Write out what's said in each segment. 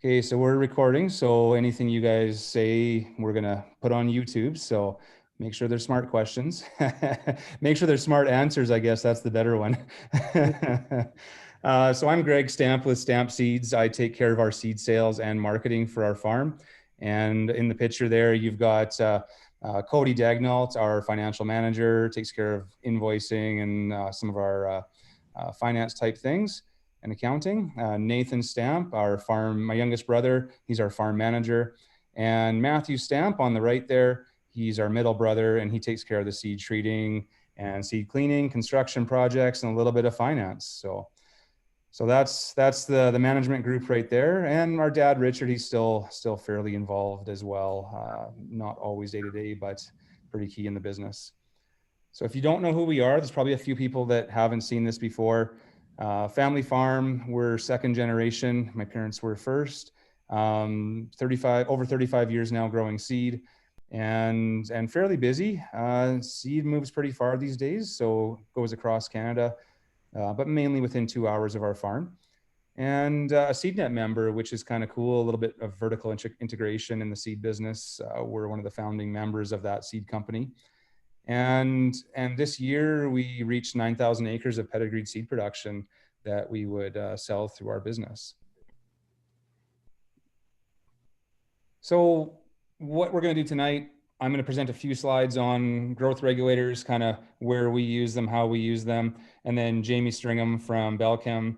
Okay, so we're recording, so anything you guys say, we're gonna put on YouTube, so make sure they're smart questions. Make sure they're smart answers, I guess that's the better one. So I'm Greg Stamp with Stamp Seeds. I take care of our seed sales and marketing for our farm. And in the picture there, you've got Cody Dagnalt, our financial manager, takes care of invoicing and some of our finance type things and accounting. Nathan Stamp, my youngest brother, he's our farm manager. And Matthew Stamp on the right there, he's our middle brother, and he takes care of the seed treating and seed cleaning, construction projects, and a little bit of finance. So that's the management group right there. And our dad, Richard, he's still fairly involved as well. Not always day to day, but pretty key in the business. So if you don't know who we are, there's probably a few people that haven't seen this before. Family farm, we're second generation. My parents were first. Over 35 years now growing seed, and fairly busy. Seed moves pretty far these days, so goes across Canada, but mainly within 2 hours of our farm. And a SeedNet member, which is kind of cool, a little bit of vertical integration in the seed business. We're one of the founding members of that seed company. And this year we reached 9,000 acres of pedigreed seed production that we would sell through our business. So what we're going to do tonight, I'm going to present a few slides on growth regulators, kind of where we use them, how we use them. And then Jamie Stringam from Belchim,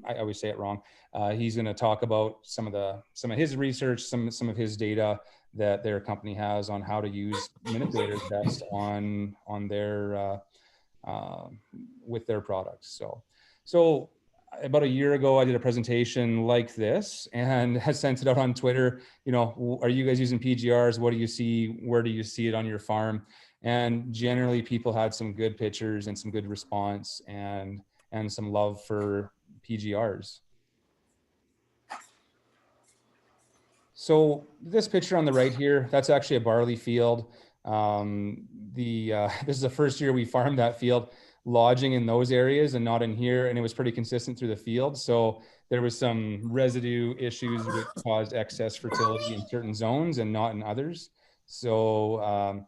I always say it wrong. He's going to talk about some of his research, some of his data that their company has on how to use manipulators best on their with their products. So about a year ago, I did a presentation like this and has sent it out on Twitter. You know, are you guys using PGRs? What do you see? Where do you see it on your farm? And generally, people had some good pictures and some good response and some love for PGRs. So this picture on the right here, that's actually a barley field. This is the first year we farmed that field, lodging in those areas and not in here, and it was pretty consistent through the field. So there was some residue issues which caused excess fertility in certain zones and not in others. So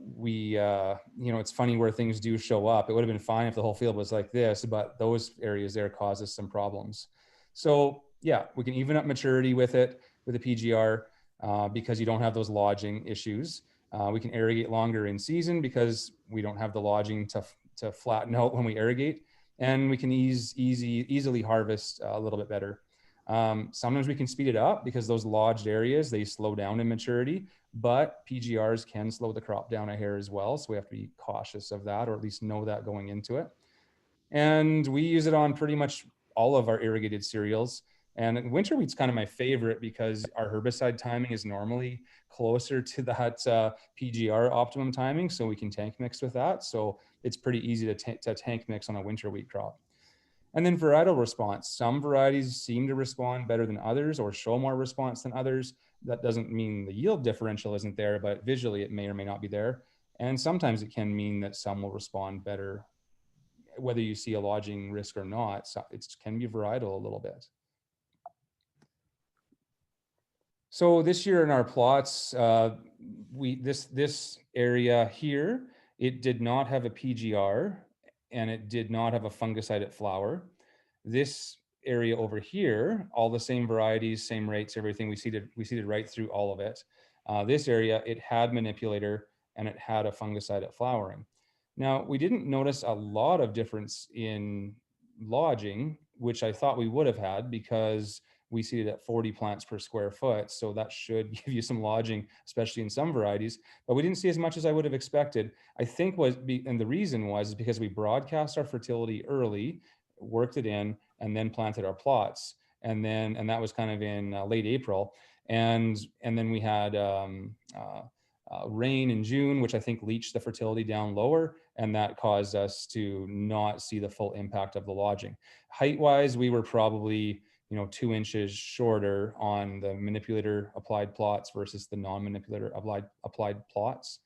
it's funny where things do show up. It would have been fine if the whole field was like this, but those areas there causes some problems. So yeah, we can even up maturity with it, with a PGR, because you don't have those lodging issues. We can irrigate longer in season because we don't have the lodging to flatten out when we irrigate, and we can easily harvest a little bit better. Sometimes we can speed it up because those lodged areas, they slow down in maturity, but PGRs can slow the crop down a hair as well. So we have to be cautious of that, or at least know that going into it. And we use it on pretty much all of our irrigated cereals. And winter wheat's kind of my favorite because our herbicide timing is normally closer to that PGR optimum timing, so we can tank mix with that. So it's pretty easy to tank mix on a winter wheat crop. And then varietal response. Some varieties seem to respond better than others or show more response than others. That doesn't mean the yield differential isn't there, but visually it may or may not be there. And sometimes it can mean that some will respond better, whether you see a lodging risk or not. So it can be varietal a little bit. So this year in our plots, this area here, it did not have a PGR and it did not have a fungicide at flower. This area over here, all the same varieties, same rates, everything, we seeded right through all of it. This area, it had manipulator and it had a fungicide at flowering. Now, we didn't notice a lot of difference in lodging, which I thought we would have had because we seeded at 40 plants per square foot. So that should give you some lodging, especially in some varieties, but we didn't see as much as I would have expected. I think and the reason was because we broadcast our fertility early, worked it in, and then planted our plots. And that was kind of in late April. And then we had rain in June, which I think leached the fertility down lower, and that caused us to not see the full impact of the lodging. Height-wise, we were probably 2 inches shorter on the manipulator applied plots versus the non-manipulator applied plots.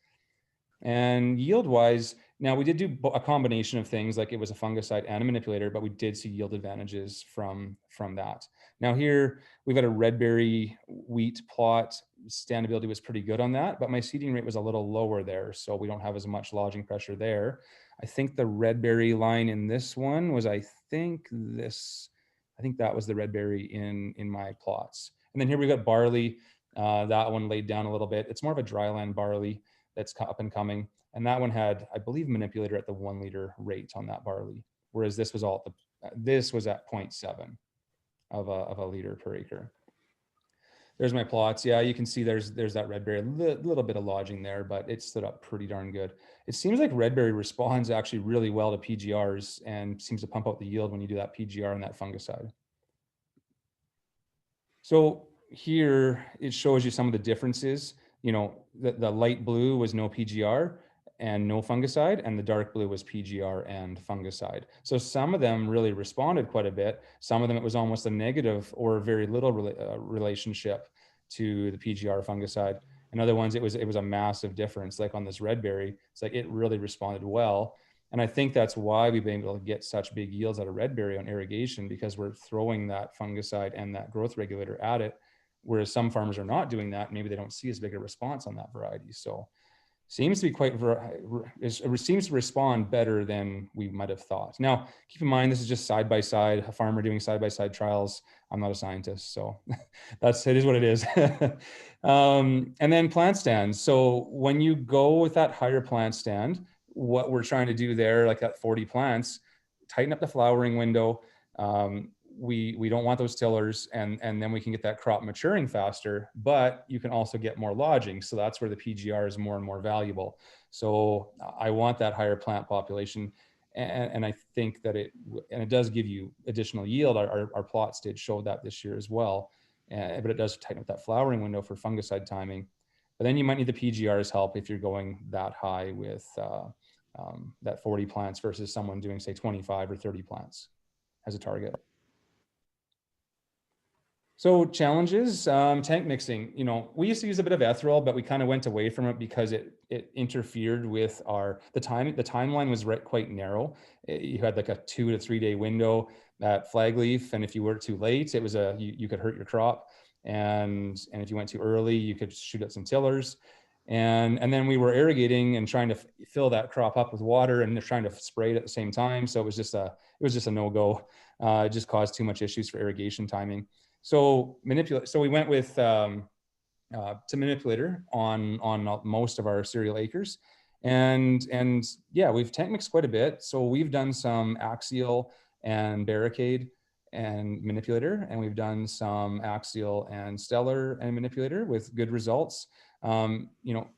And yield-wise, Now we did do a combination of things, like it was a fungicide and a manipulator, but we did see yield advantages from that. Now here we've got a red berry wheat plot. Standability was pretty good on that, but my seeding rate was a little lower there, so we don't have as much lodging pressure there. I think the red berry line in this one was, I think that was the red berry in my plots. And then here we got barley. That one laid down a little bit. It's more of a dryland barley that's up and coming. And that one had, I believe, manipulator at the 1 liter rate on that barley, whereas this was this was at 0.7 of a liter per acre. There's my plots. Yeah, you can see there's that red berry, a little bit of lodging there, but it stood up pretty darn good. It seems like red berry responds actually really well to PGRs and seems to pump out the yield when you do that PGR and that fungicide. So here it shows you some of the differences. You know, the light blue was no PGR and no fungicide, and the dark blue was PGR and fungicide. So some of them really responded quite a bit. Some of them, it was almost a negative or very little relationship to the PGR fungicide. And other ones, it was a massive difference. Like on this red berry, it's like it really responded well. And I think that's why we've been able to get such big yields out of red berry on irrigation, because we're throwing that fungicide and that growth regulator at it, whereas some farmers are not doing that. Maybe they don't see as big a response on that variety. So seems to be it seems to respond better than we might have thought. Now, keep in mind, this is just side by side, a farmer doing side by side trials. I'm not a scientist, so it is what it is. And then plant stands. So when you go with that higher plant stand, what we're trying to do there, like that 40 plants, tighten up the flowering window. We don't want those tillers, and then we can get that crop maturing faster, but you can also get more lodging. So that's where the PGR is more and more valuable. So I want that higher plant population. And I think that it does give you additional yield. Our plots did show that this year as well, but it does tighten up that flowering window for fungicide timing. But then you might need the PGR's help if you're going that high with that 40 plants versus someone doing, say, 25 or 30 plants as a target. So challenges, tank mixing. You know, we used to use a bit of ethyl, but we kind of went away from it because it interfered with the timeline was quite narrow. You had like a 2 to 3 day window at flag leaf, and if you were too late, it was you could hurt your crop, and if you went too early, you could shoot at some tillers. And then we were irrigating and trying to fill that crop up with water, and they're trying to spray it at the same time. So it was just a no-go. It just caused too much issues for irrigation timing. So we went with to manipulator on most of our cereal acres, and yeah, we've tank mixed quite a bit. So we've done some axial and barricade and manipulator, and we've done some axial and stellar and manipulator with good results. You know,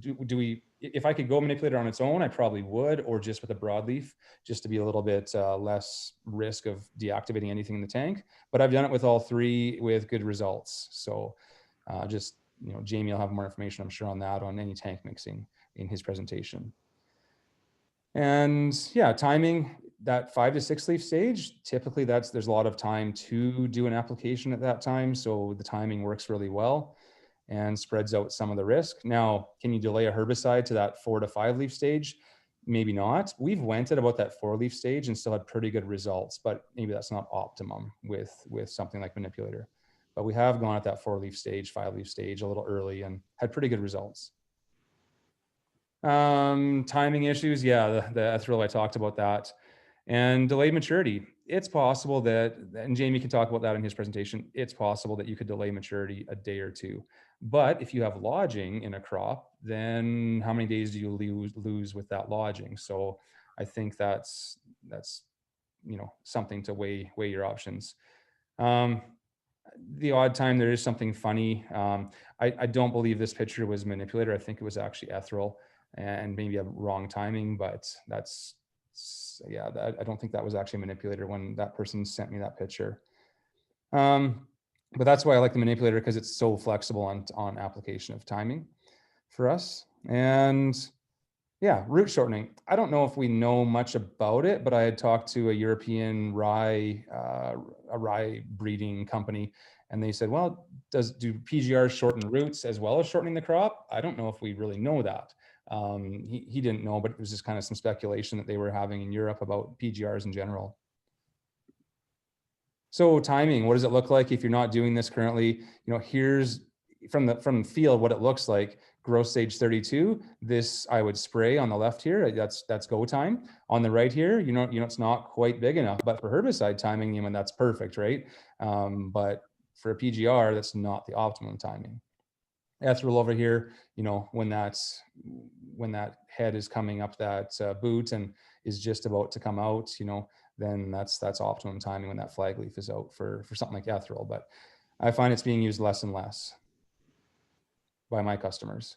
do we? If I could go manipulator on its own, I probably would, or just with a broadleaf, just to be a little bit less risk of deactivating anything in the tank. But I've done it with all three with good results. So just, you know, Jamie will have more information, I'm sure, on that, on any tank mixing in his presentation. And yeah, timing, that 5 to 6 leaf stage, typically there's a lot of time to do an application at that time. So the timing works really well and spreads out some of the risk. Now, can you delay a herbicide to that 4 to 5 leaf stage? Maybe not. We've went at about that 4 leaf stage and still had pretty good results, but maybe that's not optimum with something like manipulator. But we have gone at that 4 leaf stage, 5 leaf stage a little early and had pretty good results. Timing issues, yeah, the ethereal, I talked about that. And delayed maturity, it's possible that, and Jamie can talk about that in his presentation, it's possible that you could delay maturity a day or two. But if you have lodging in a crop, then how many days do you lose with that lodging? So I think that's you know, something to weigh your options. The odd time there is something funny. I don't believe this picture was manipulator. I think it was actually ethereal and maybe a wrong timing, but yeah, I don't think that was actually a manipulator when that person sent me that picture. But that's why I like the manipulator, because it's so flexible on application of timing for us. And yeah, root shortening. I don't know if we know much about it, but I had talked to a European rye, a rye breeding company, and they said, well, do PGRs shorten roots as well as shortening the crop? I don't know if we really know that. He didn't know, but it was just kind of some speculation that they were having in Europe about PGRs in general. So timing, what does it look like if you're not doing this currently? Here's from the field what it looks like. Growth stage 32. This I would spray on the left here. That's go time. On the right here, it's not quite big enough. But for herbicide timing, that's perfect, right? But for a PGR, that's not the optimum timing. Ethereal over here, when that head is coming up that boot and is just about to come out, then that's optimum timing when that flag leaf is out for something like ethereal. But I find it's being used less and less by my customers.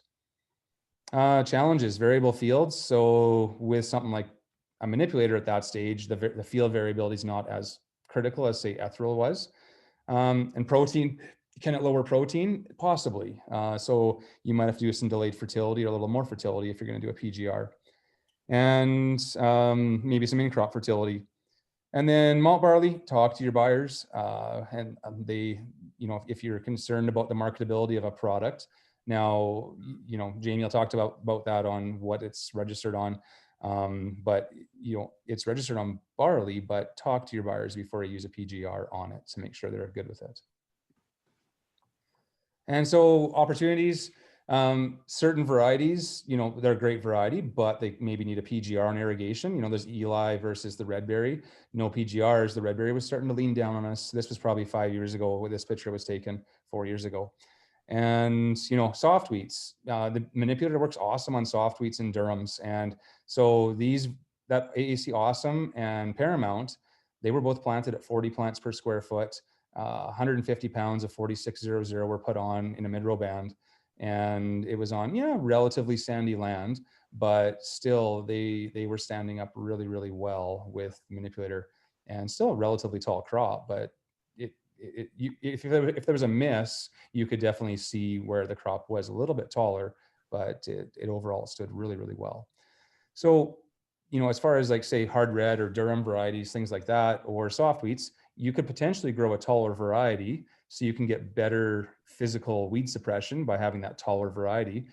Challenges, variable fields. So with something like a manipulator at that stage, the field variability is not as critical as say ethereal was. And protein, can it lower protein? Possibly. So you might have to do some delayed fertility or a little more fertility if you're going to do a PGR. And maybe some in-crop fertility. And then malt barley, talk to your buyers. And they, if you're concerned about the marketability of a product. Now, Jamie will talk about that on what it's registered on. But it's registered on barley, but talk to your buyers before you use a PGR on it to make sure they're good with it. And so opportunities, certain varieties, they're a great variety, but they maybe need a PGR on irrigation. There's Eli versus the red berry. No PGRs. The red berry was starting to lean down on us. This was probably 5 years ago when this picture was taken, 4 years ago. And, soft wheats, the manipulator works awesome on soft wheats and durums. And so that AAC Awesome and Paramount, they were both planted at 40 plants per square foot. 150 pounds of 4600 were put on in a mid-row band, and it was on, relatively sandy land, but still they were standing up really, really well with the manipulator, and still a relatively tall crop. But if there was a miss, you could definitely see where the crop was a little bit taller, but it overall stood really, really well. So, as far as like say hard red or durum varieties, things like that, or soft wheats, you could potentially grow a taller variety so you can get better physical weed suppression by having that taller variety.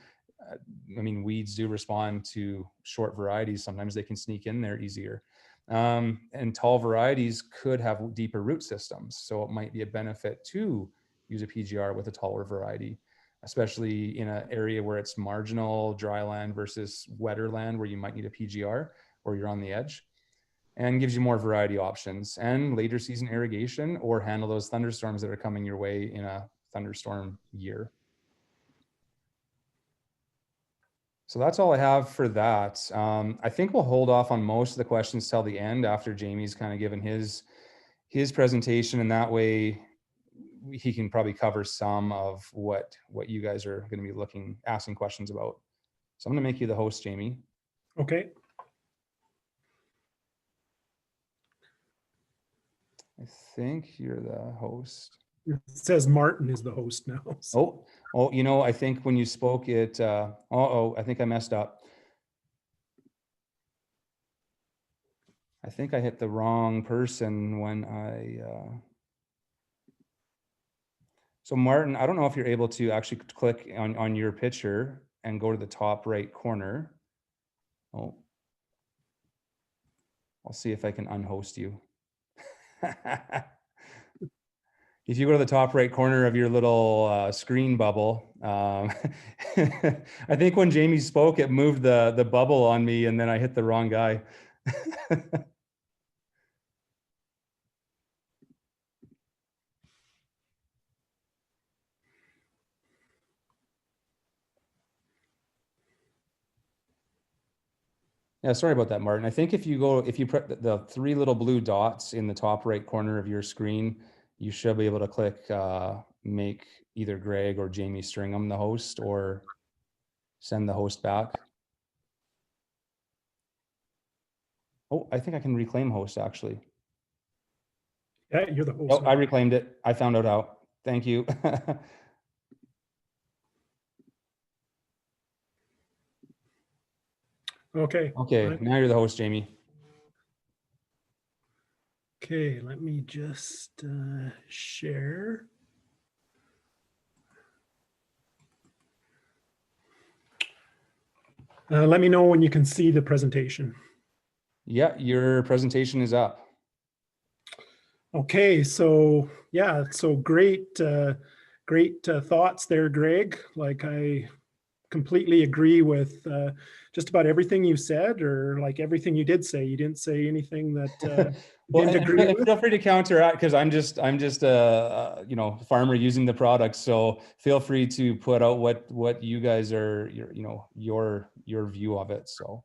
Weeds do respond to short varieties. Sometimes they can sneak in there easier. And tall varieties could have deeper root systems. So it might be a benefit to use a PGR with a taller variety, especially in an area where it's marginal dry land versus wetter land where you might need a PGR or you're on the edge, and gives you more variety options and later season irrigation, or handle those thunderstorms that are coming your way in a thunderstorm year. So that's all I have for that. I think we'll hold off on most of the questions till the end after Jamie's kind of given his presentation, and that way he can probably cover some of what you guys are going to be asking questions about. So I'm going to make you the host, Jamie. Okay. I think you're the host. It says Martin is the host now. So. Oh, I think when you spoke it, I think I messed up. I think I hit the wrong person when so Martin, I don't know if you're able to actually click on your picture and go to the top right corner. Oh, I'll see if I can unhost you. If you go to the top right corner of your little screen bubble, I think when Jamie spoke, it moved the bubble on me, and then I hit the wrong guy. Yeah, sorry about that, Martin. I think if you put the three little blue dots in the top right corner of your screen, you should be able to click make either Greg or Jamie Stringam the host, or send the host back. Oh, I think I can reclaim host actually. Yeah, you're the host. Oh, I reclaimed it. I found out how. Thank you. Okay. Okay, now you're the host, Jamie. Okay, let me just share. Let me know when you can see the presentation. Yeah, your presentation is up. Okay, so yeah, so great, great thoughts there, Greg. Like I completely agree with just about everything you said, or like everything you did say. You didn't say anything that Well, didn't agree and with. feel free to counteract, because I'm just a farmer using the product. So feel free to put out what you guys are, your view of it. So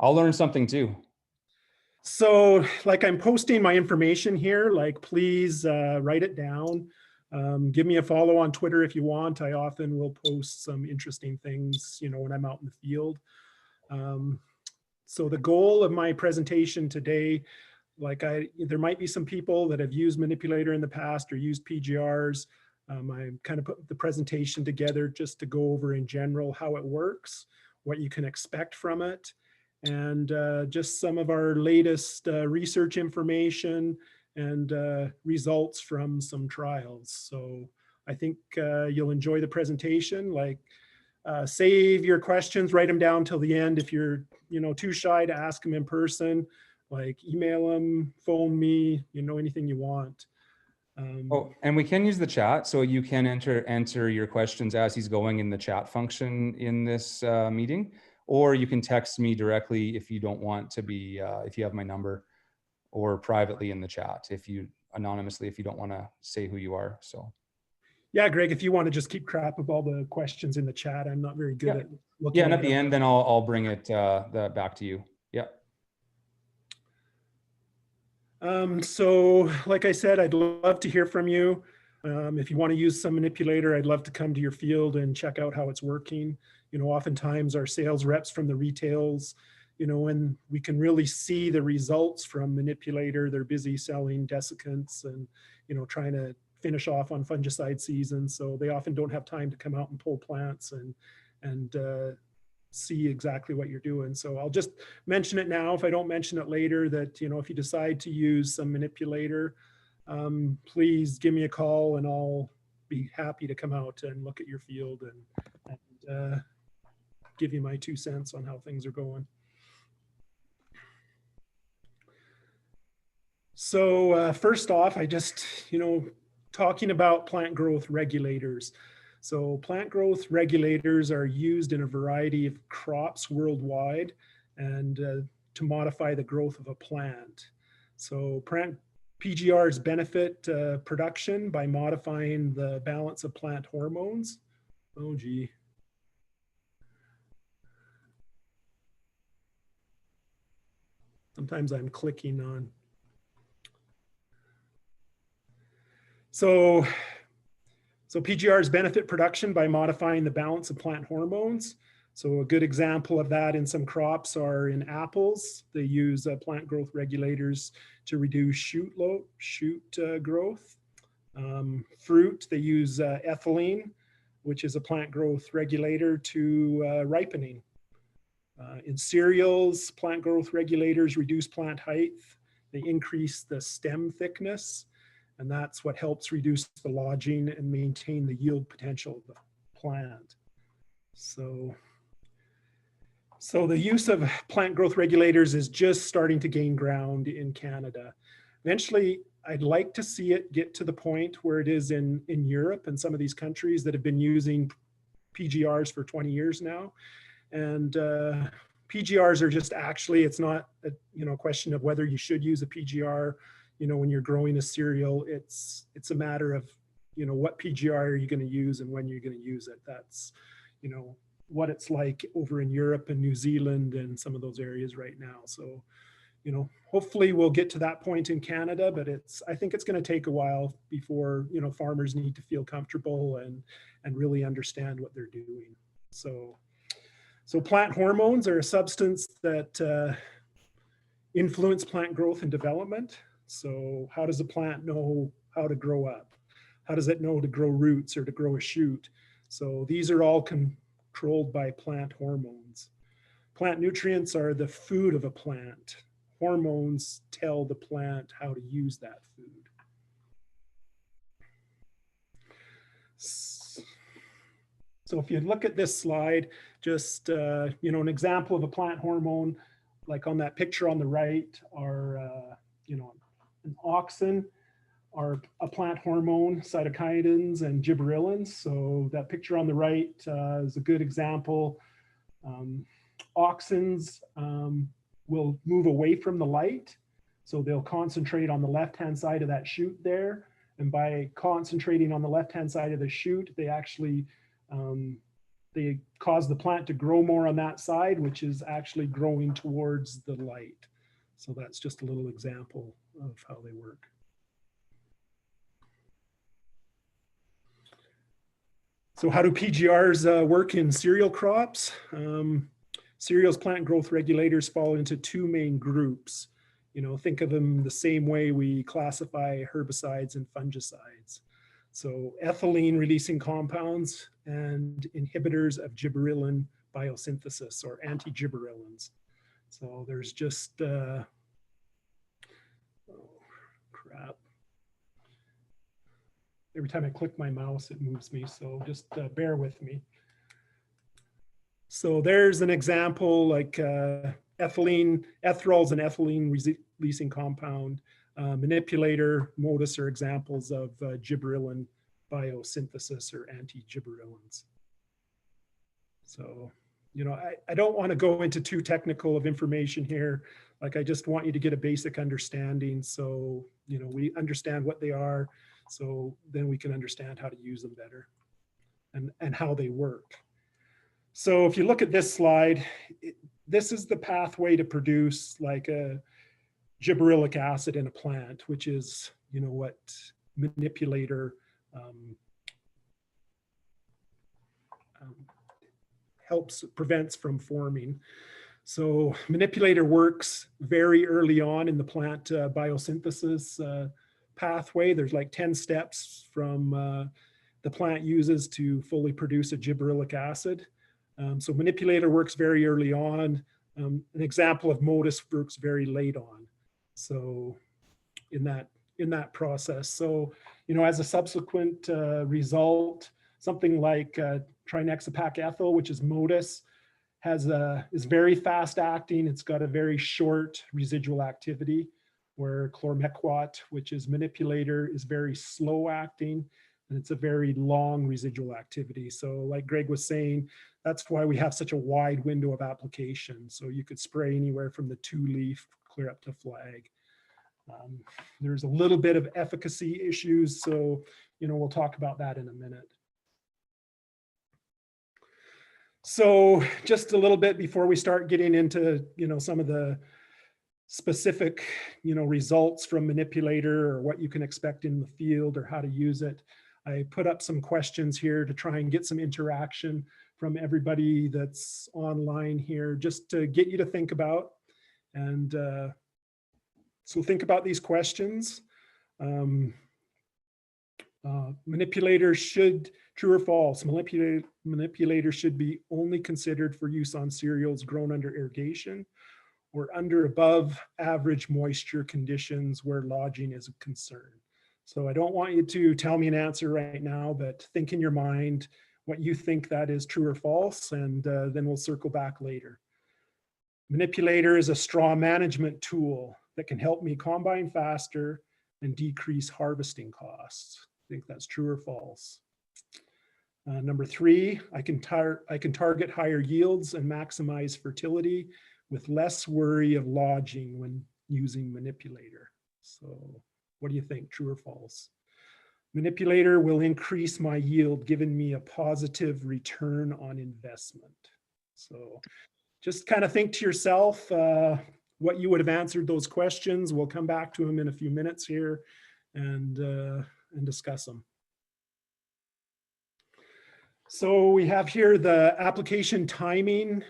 I'll learn something too. So like I'm posting my information here, like please write it down. Give me a follow on Twitter if you want. I often will post some interesting things, when I'm out in the field. So the goal of my presentation today, there might be some people that have used Manipulator in the past or used PGRs. I kind of put the presentation together just to go over in general how it works, what you can expect from it, and just some of our latest research information and results from some trials. So I think you'll enjoy the presentation. Save your questions, write them down till the end. If you're too shy to ask them in person, like email them, phone me, anything you want. Oh, and we can use the chat, so you can enter your questions as he's going in the chat function in this meeting, or you can text me directly if you don't want to be, if you have my number, or privately in the chat anonymously if you don't want to say who you are. So yeah, Greg, if you want to just keep track of all the questions in the chat, I'm not very good at looking. Yeah, and at the end, then I'll bring it back to you. Yeah. So like I said, I'd love to hear from you. If you want to use some manipulator, I'd love to come to your field and check out how it's working. Oftentimes our sales reps from the retails, when we can really see the results from manipulator, they're busy selling desiccants and, trying to finish off on fungicide season. So they often don't have time to come out and pull plants and see exactly what you're doing. So I'll just mention it now. If I don't mention it later, that, if you decide to use some manipulator, please give me a call and I'll be happy to come out and look at your field and give you my 2 cents on how things are going. So first off, I just, talking about plant growth regulators. So plant growth regulators are used in a variety of crops worldwide and to modify the growth of a plant. So PGRs benefit production by modifying the balance of plant hormones. Oh, gee. Sometimes I'm clicking on. So PGRs benefit production by modifying the balance of plant hormones. So a good example of that in some crops are in apples. They use plant growth regulators to reduce shoot growth. Fruit, they use ethylene, which is a plant growth regulator to ripening. In cereals, plant growth regulators reduce plant height. They increase the stem thickness, and that's what helps reduce the lodging and maintain the yield potential of the plant. So the use of plant growth regulators is just starting to gain ground in Canada. Eventually, I'd like to see it get to the point where it is in Europe and some of these countries that have been using PGRs for 20 years now. And PGRs are just actually, it's not a question of whether you should use a PGR, when you're growing a cereal. It's a matter of, what PGR are you going to use and when you're going to use it. That's, what it's like over in Europe and New Zealand and some of those areas right now. So, hopefully we'll get to that point in Canada, but I think it's going to take a while before, farmers need to feel comfortable and really understand what they're doing. So plant hormones are a substance that influence plant growth and development. So how does a plant know how to grow up? How does it know to grow roots or to grow a shoot? So these are all controlled by plant hormones. Plant nutrients are the food of a plant. Hormones tell the plant how to use that food. So if you look at this slide, just, you know, an example of a plant hormone, like on that picture on the right are, you know, an auxin are a plant hormone, cytokinins and gibberellins. So that picture on the right is a good example. Auxins will move away from the light. So they'll concentrate on the left-hand side of that shoot there. And by concentrating on the left-hand side of the shoot, they actually, they cause the plant to grow more on that side, which is actually growing towards the light. So that's just a little example of how they work. So how do PGRs work in cereal crops? Cereals plant growth regulators fall into two main groups. You know, think of them the same way we classify herbicides and fungicides. So ethylene releasing compounds and inhibitors of gibberellin biosynthesis or anti-gibberellins. So there's just, oh crap. Every time I click my mouse, it moves me. So just bear with me. So there's an example like ethylene, ethyrols and ethylene releasing compound. Manipulator, modus are examples of gibberellin biosynthesis or anti-gibberellins. So, you know, I don't want to go into too technical of information here. Like I just want you to get a basic understanding. So, you know, we understand what they are. So then we can understand how to use them better and how they work. So if you look at this slide, this is the pathway to produce like a gibberellic acid in a plant, which is, you know, what Manipulator prevents from forming. So Manipulator works very early on in the plant biosynthesis pathway. There's like 10 steps from the plant uses to fully produce a gibberellic acid. So Manipulator works very early on. An example of modus works very late on. So in that process. So, you know, as a subsequent result, something like trinexapac ethyl, which is modus, is very fast acting. It's got a very short residual activity, where chlormequat, which is Manipulator, is very slow acting, and it's a very long residual activity. So like Greg was saying, that's why we have such a wide window of application. So you could spray anywhere from the 2-leaf clear up to flag. There's a little bit of efficacy issues. So, you know, we'll talk about that in a minute. So just a little bit before we start getting into, you know, some of the specific, you know, results from Manipulator or what you can expect in the field or how to use it. I put up some questions here to try and get some interaction from everybody that's online here, just to get you to think about. And so think about these questions. Manipulator should, true or false, manipulator should be only considered for use on cereals grown under irrigation or under above average moisture conditions where lodging is a concern. So I don't want you to tell me an answer right now, but think in your mind what you think that is true or false, and then we'll circle back later. Manipulator is a straw management tool that can help me combine faster and decrease harvesting costs. I think that's true or false. Number 3, I can target higher yields and maximize fertility with less worry of lodging when using Manipulator. So what do you think, true or false? Manipulator will increase my yield, giving me a positive return on investment. So just kind of think to yourself what you would have answered those questions. We'll come back to them in a few minutes here and discuss them. So we have here the application timing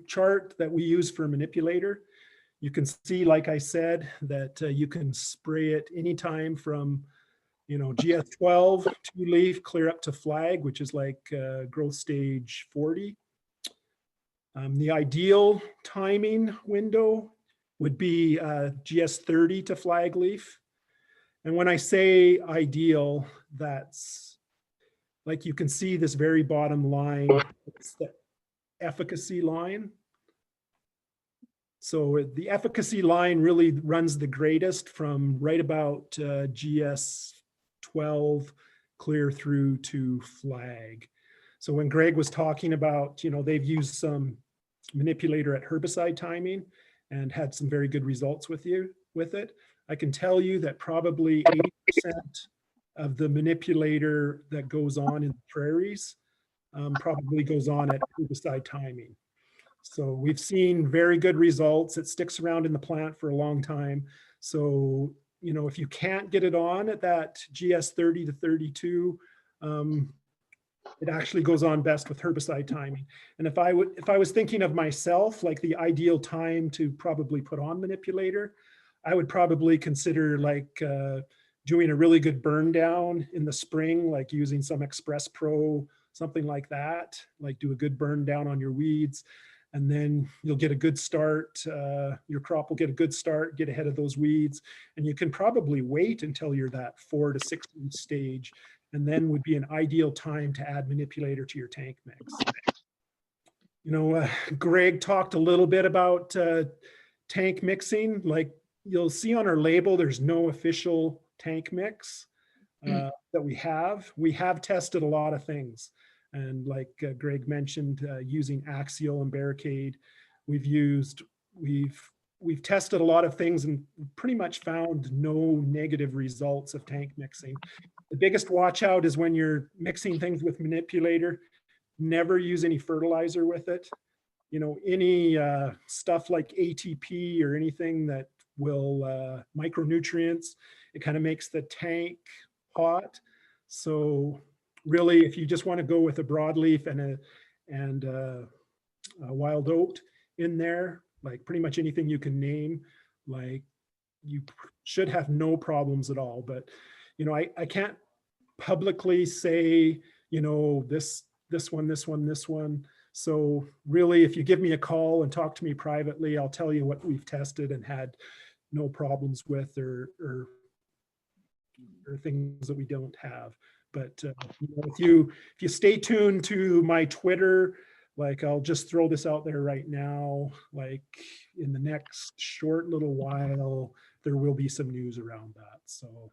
chart that we use for Manipulator. You can see, like I said, that you can spray it anytime from, you know, GS12, 2-leaf, clear up to flag, which is like growth stage 40. The ideal timing window would be GS30 to flag leaf. And when I say ideal, that's like you can see this very bottom line, it's the efficacy line. So the efficacy line really runs the greatest from right about GS 12 clear through to flag. So when Greg was talking about, they've used some manipulator at herbicide timing and had some very good results with it. I can tell you that probably 80% of the manipulator that goes on in the prairies probably goes on at herbicide timing. So we've seen very good results. It sticks around in the plant for a long time. So, if you can't get it on at that GS 30 to 32, it actually goes on best with herbicide timing. And if I was thinking of myself, like the ideal time to probably put on manipulator, I would probably consider like doing a really good burn down in the spring, like using some Express Pro, something like that, like do a good burn down on your weeds. And then you'll get a good start. Your crop will get a good start, get ahead of those weeds. And you can probably wait until you're that 4 to 6 week stage, and then would be an ideal time to add manipulator to your tank mix. Greg talked a little bit about tank mixing. Like you'll see on our label, there's no official tank mix that we have. We have tested a lot of things. And like Greg mentioned, using axial and barricade, we've tested a lot of things and pretty much found no negative results of tank mixing. The biggest watch out is when you're mixing things with manipulator, never use any fertilizer with it. Any stuff like ATP or anything that will micronutrients, it kind of makes the tank hot. So really, if you just want to go with a broadleaf and a wild oat in there, like pretty much anything you can name, like you should have no problems at all. But I can't publicly say this one. So really, if you give me a call and talk to me privately, I'll tell you what we've tested and had no problems with, or things that we don't have. But if you stay tuned to my Twitter, like I'll just throw this out there right now, like in the next short little while, there will be some news around that. So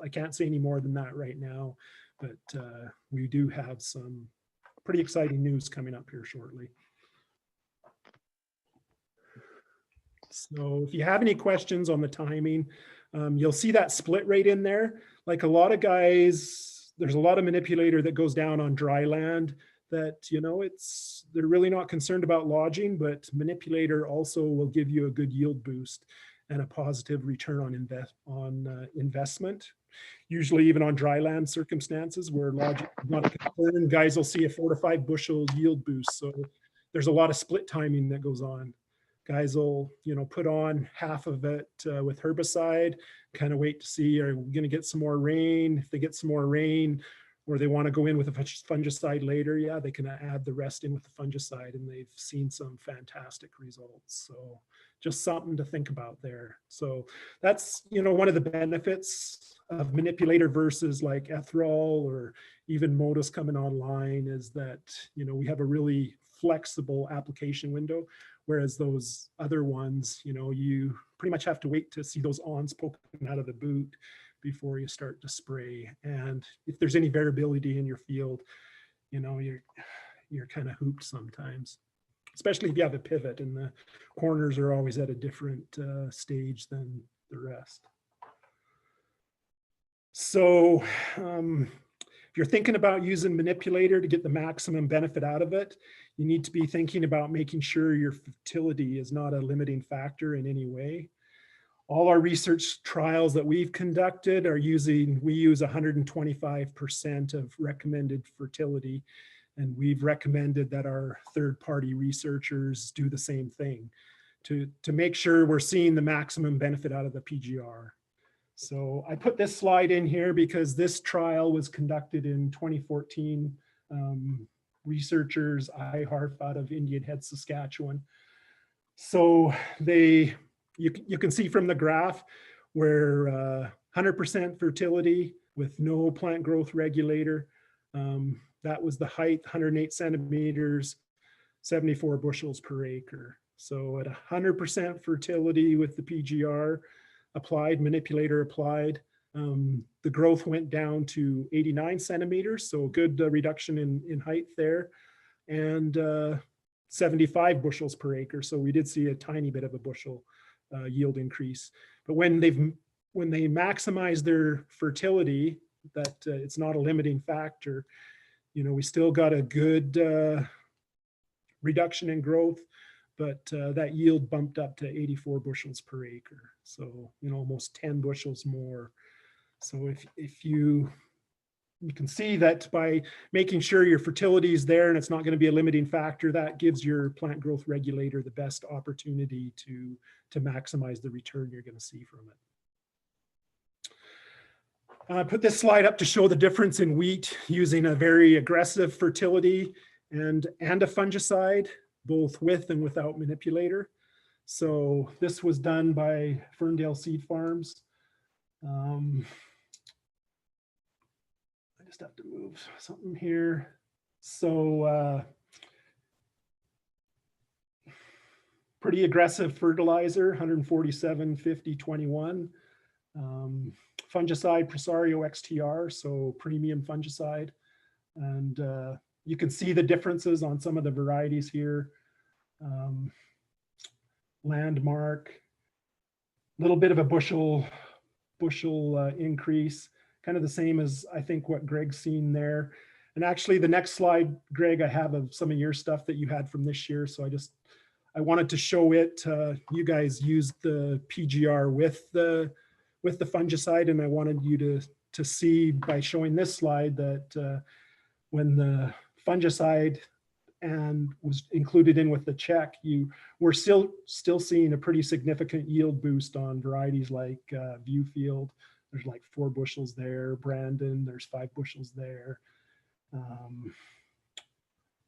I can't say any more than that right now, but we do have some pretty exciting news coming up here shortly. So if you have any questions on the timing, you'll see that split rate in there. Like a lot of guys, there's a lot of manipulator that goes down on dry land that, they're really not concerned about lodging, but manipulator also will give you a good yield boost and a positive return on investment. Usually even on dry land circumstances where lodging is not a concern, guys will see a 4 to 5 bushel yield boost. So there's a lot of split timing that goes on. Guys will, put on half of it with herbicide, kind of wait to see, are we going to get some more rain? If they get some more rain, or they want to go in with a fungicide later, yeah, they can add the rest in with the fungicide, and they've seen some fantastic results. So just something to think about there. So that's, one of the benefits of manipulator versus like ethanol or even Modus coming online is that, we have a really flexible application window. Whereas those other ones, you pretty much have to wait to see those awns poking out of the boot before you start to spray. And if there's any variability in your field, you're kind of hooped sometimes, especially if you have a pivot and the corners are always at a different stage than the rest. So if you're thinking about using manipulator to get the maximum benefit out of it, you need to be thinking about making sure your fertility is not a limiting factor in any way. All our research trials that we've conducted we use 125% of recommended fertility. And we've recommended that our third-party researchers do the same thing to make sure we're seeing the maximum benefit out of the PGR. So I put this slide in here because this trial was conducted in 2014. Researchers, IHARF out of Indian Head, Saskatchewan. So you can see from the graph where 100% fertility with no plant growth regulator. That was the height, 108 centimeters, 74 bushels per acre. So at 100% fertility with the PGR applied, manipulator applied, the growth went down to 89 centimeters, so a good reduction in height there, and 75 bushels per acre. So we did see a tiny bit of a bushel yield increase. But when they maximize their fertility, that it's not a limiting factor, you know, we still got a good reduction in growth, but that yield bumped up to 84 bushels per acre. So, you know, almost 10 bushels more. So if you can see that by making sure your fertility is there and it's not going to be a limiting factor, that gives your plant growth regulator the best opportunity to maximize the return you're going to see from it. I put this slide up to show the difference in wheat using a very aggressive fertility and a fungicide, both with and without manipulator. So this was done by Ferndale Seed Farms. I just have to move something here. So pretty aggressive fertilizer, 147, 50, 21. Fungicide, Presario XTR, so premium fungicide. And you can see the differences on some of the varieties here. Landmark, a little bit of a bushel increase, kind of the same as I think what Greg's seen there. And actually the next slide, Greg, I have of some of your stuff that you had from this year. So I wanted to show it. You guys used the PGR with the fungicide, and I wanted you to see by showing this slide that when the fungicide and was included in with the check, you were still seeing a pretty significant yield boost on varieties like Viewfield. There's like 4 bushels there. Brandon, there's 5 bushels there.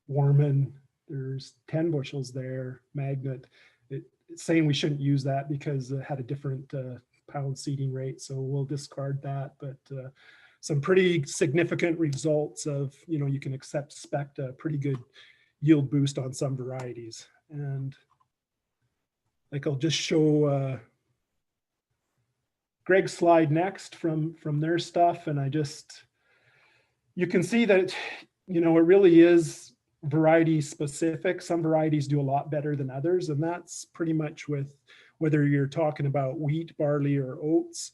Warman, there's 10 bushels there. Magnet, it's saying we shouldn't use that because it had a different pound seeding rate, so we'll discard that. But some pretty significant results of, you know, you can expect a pretty good yield boost on some varieties. And like I'll just show Greg's slide next from their stuff, and you can see that, you know, it really is variety specific. Some varieties do a lot better than others, and that's pretty much with whether you're talking about wheat, barley, or oats.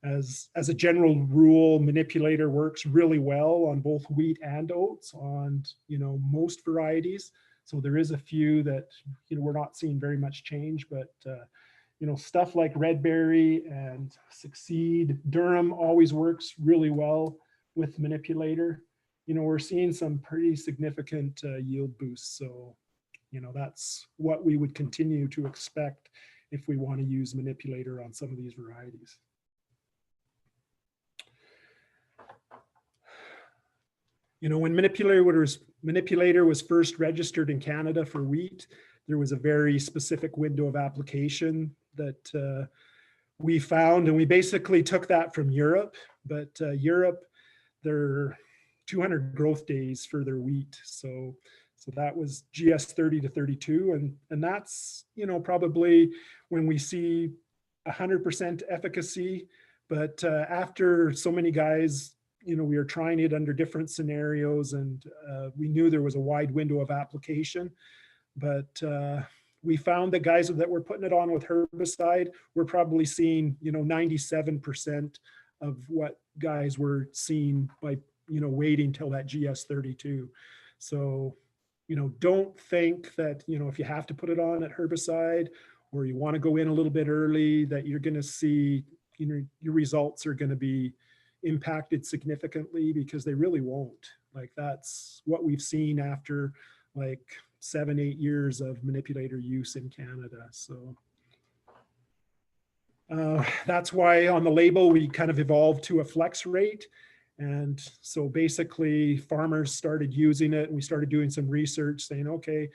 As a general rule, manipulator works really well on both wheat and oats on, you know, most varieties. So there is a few that, you know, we're not seeing very much change, but you know, stuff like Red Berry and Succeed, Durham always works really well with manipulator. You know, we're seeing some pretty significant yield boosts. So, you know, that's what we would continue to expect if we want to use manipulator on some of these varieties. You know, when manipulator was first registered in Canada for wheat, there was a very specific window of application that we found, and we basically took that from Europe. But Europe, they're 200 growth days for their wheat, so that was GS 30 to 32, and that's, you know, probably when we see 100% efficacy. But after so many guys, you know, we were trying it under different scenarios, and we knew there was a wide window of application. But we found that guys that were putting it on with herbicide were probably seeing, you know, 97% of what guys were seeing by, you know, waiting till that GS 32. So, you know, don't think that, you know, if you have to put it on at herbicide or you want to go in a little bit early, that you're going to see, you know, your results are going to be impacted significantly, because they really won't. Like, that's what we've seen after like 7-8 years of manipulator use in Canada. So that's why on the label we kind of evolved to a flex rate. And so basically farmers started using it, and we started doing some research saying, okay,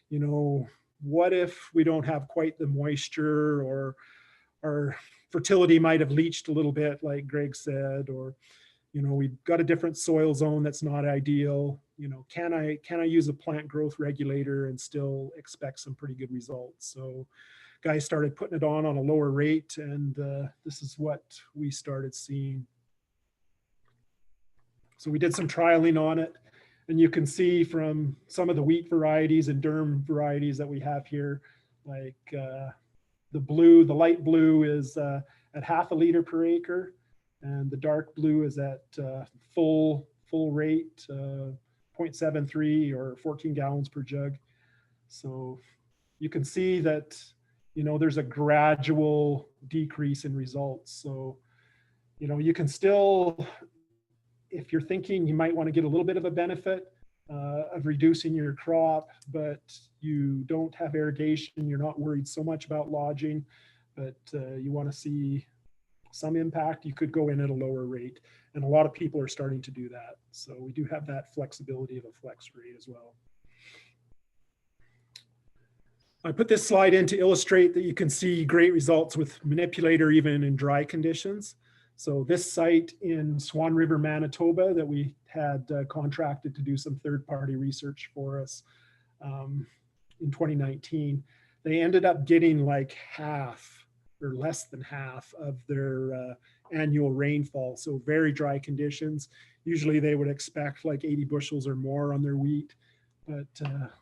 you know, what if we don't have quite the moisture, or our fertility might have leached a little bit, like Greg said, or, You know, we've got a different soil zone that's not ideal. You know, can I use a plant growth regulator and still expect some pretty good results? So guys started putting it on a lower rate, and this is what we started seeing. So we did some trialing on it, and you can see from some of the wheat varieties and durum varieties that we have here, like the light blue is at 0.5 liter per acre, and the dark blue is at full rate, 0.73 or 14 gallons per jug. So you can see that, you know, there's a gradual decrease in results. So, you know, you can still, if you're thinking you might want to get a little bit of a benefit of reducing your crop, but you don't have irrigation, you're not worried so much about lodging, but you want to see some impact, you could go in at a lower rate. And a lot of people are starting to do that. So we do have that flexibility of a flex rate as well. I put this slide in to illustrate that you can see great results with Manipulator even in dry conditions. So this site in Swan River, Manitoba, that we had contracted to do some third-party research for us in 2019, they ended up getting like half or less than half of their annual rainfall. So very dry conditions. Usually they would expect like 80 bushels or more on their wheat. But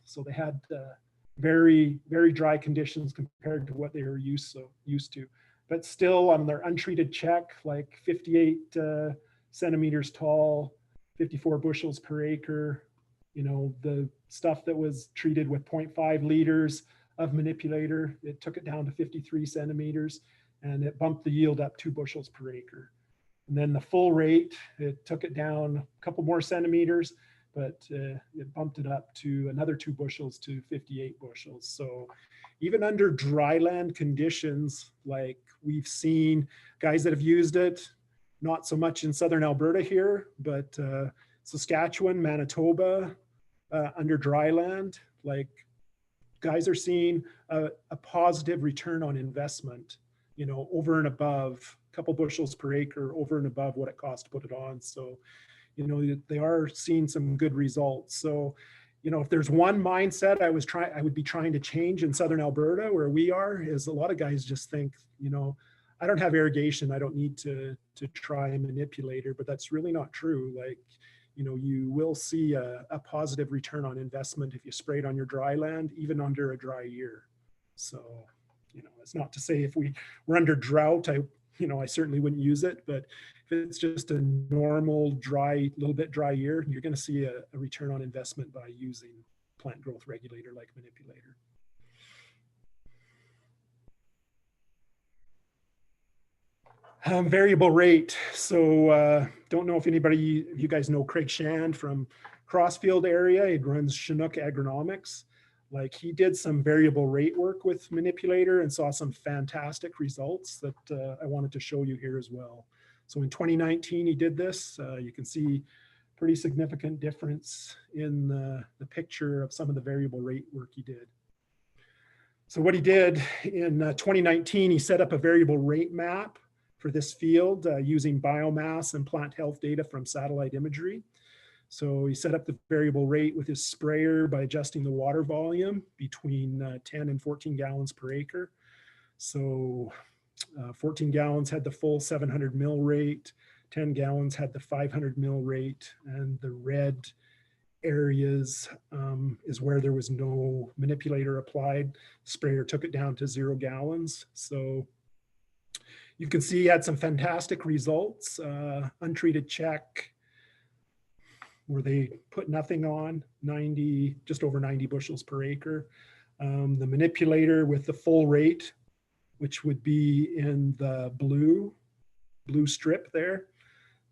so they had very, very dry conditions compared to what they were used to. But still on their untreated check, like 58 centimeters tall, 54 bushels per acre. You know, the stuff that was treated with 0.5 liters of Manipulator, it took it down to 53 centimeters, and it bumped the yield up 2 bushels per acre. And then the full rate, it took it down a couple more centimeters, but it bumped it up to another 2 bushels to 58 bushels. So even under dryland conditions, like we've seen guys that have used it, not so much in southern Alberta here, but Saskatchewan, Manitoba, under dryland, like guys are seeing a positive return on investment, you know, over and above a couple bushels per acre, over and above what it costs to put it on. So, you know, they are seeing some good results. So, you know, if there's one mindset I would be trying to change in southern Alberta where we are, is a lot of guys just think, you know, I don't have irrigation, I don't need to try a Manipulator, but that's really not true. Like, you know, you will see a positive return on investment if you spray it on your dry land, even under a dry year. So, you know, it's not to say if we're under drought, I certainly wouldn't use it, but if it's just a normal dry, little bit dry year, you're going to see a return on investment by using plant growth regulator like Manipulator. Variable rate. So don't know if anybody, you guys know Craig Shand from Crossfield area. He runs Chinook Agronomics. Like he did some variable rate work with Manipulator and saw some fantastic results that I wanted to show you here as well. So in 2019, he did this. You can see pretty significant difference in the picture of some of the variable rate work he did. So what he did in 2019, he set up a variable rate map for this field using biomass and plant health data from satellite imagery. So he set up the variable rate with his sprayer by adjusting the water volume between 10 and 14 gallons per acre. So 14 gallons had the full 700 mil rate, 10 gallons had the 500 mil rate, and the red areas is where there was no Manipulator applied. Sprayer took it down to 0 gallons. So you can see he had some fantastic results. Untreated check, where they put nothing on, just over 90 bushels per acre. The Manipulator with the full rate, which would be in the blue strip there,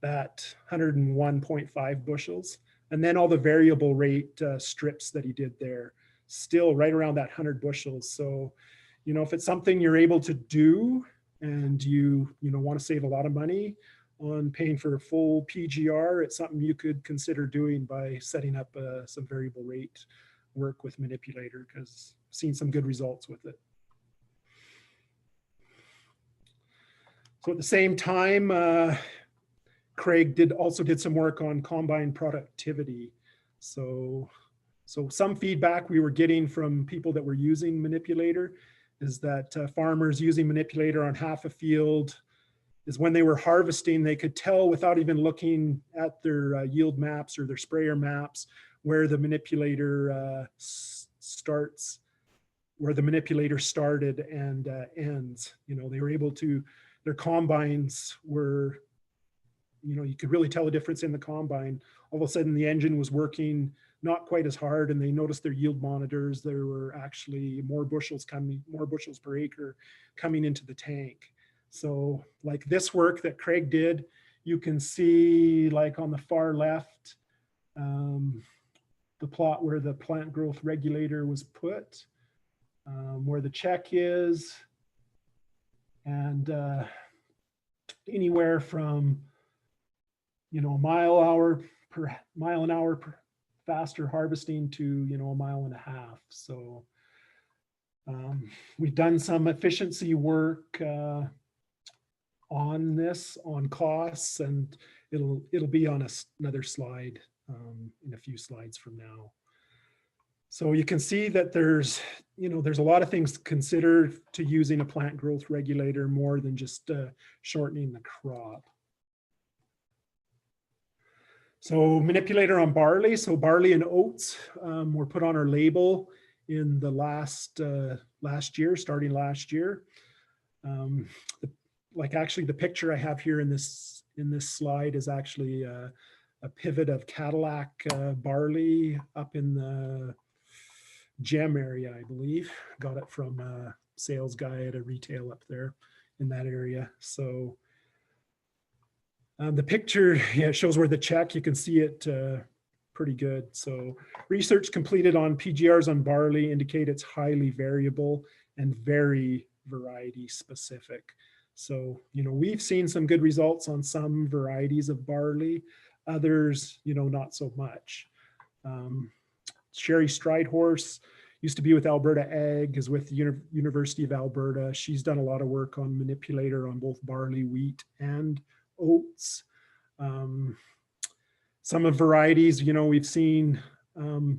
that 101.5 bushels. And then all the variable rate strips that he did there, still right around that 100 bushels. So, you know, if it's something you're able to do and you want to save a lot of money on paying for a full PGR, it's something you could consider doing by setting up some variable rate work with Manipulator, because I've seen some good results with it. So at the same time, Craig also did some work on combine productivity. So some feedback we were getting from people that were using Manipulator is that farmers using Manipulator on half a field is when they were harvesting, they could tell without even looking at their yield maps or their sprayer maps where the manipulator starts, where the manipulator started and ends. You know, they were able to, their combines were, you know, you could really tell a difference in the combine. All of a sudden the engine was working not quite as hard, and they noticed their yield monitors, there were actually more bushels per acre coming into the tank. So like this work that Craig did, you can see like on the far left, the plot where the plant growth regulator was put, where the check is, and anywhere from, you know, mile an hour per faster harvesting to, you know, 1.5 miles. So we've done some efficiency work on this, on costs, and it'll be on another slide in a few slides from now. So you can see that there's, you know, there's a lot of things to consider to using a plant growth regulator more than just shortening the crop. So Manipulator on barley. So barley and oats were put on our label in the last year, starting last year. Like actually the picture I have here in this slide is actually a pivot of Cadillac barley up in the Gem area, I believe. Got it from a sales guy at a retail up there in that area. So the picture, yeah, shows where the check, you can see it pretty good. So research completed on PGRs on barley indicate it's highly variable and very variety specific. So, you know, we've seen some good results on some varieties of barley, others, you know, not so much. Sherry Stridehorse used to be with Alberta Ag, is with the University of Alberta. She's done a lot of work on Manipulator on both barley, wheat, and oats. Some of varieties, you know, we've seen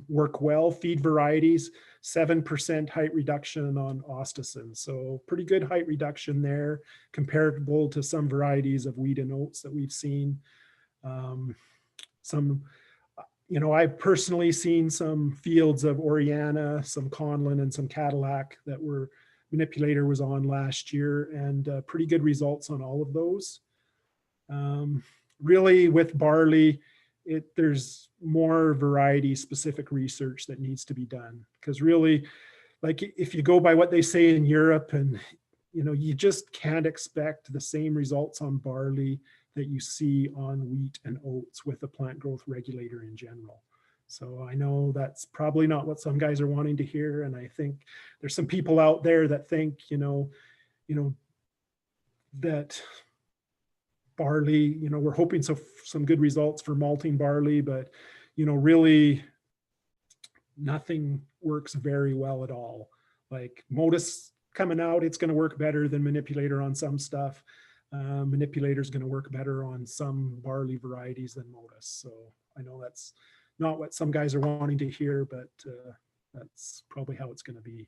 work well. Feed varieties, 7% height reduction on Ostison. So pretty good height reduction there, comparable to some varieties of wheat and oats that we've seen. Some, you know, I've personally seen some fields of Oriana, some Conlin, and some Cadillac that were Manipulator was on last year, and pretty good results on all of those. Really with barley, there's more variety specific research that needs to be done, because really, like if you go by what they say in Europe, and you know, you just can't expect the same results on barley that you see on wheat and oats with the plant growth regulator in general. So I know that's probably not what some guys are wanting to hear, and I think there's some people out there that think, you know that barley, you know, we're hoping some good results for malting barley, but you know, really nothing works very well at all. Like Modus coming out, it's going to work better than Manipulator on some stuff. Manipulator is going to work better on some barley varieties than Modus. So I know that's not what some guys are wanting to hear, but that's probably how it's going to be.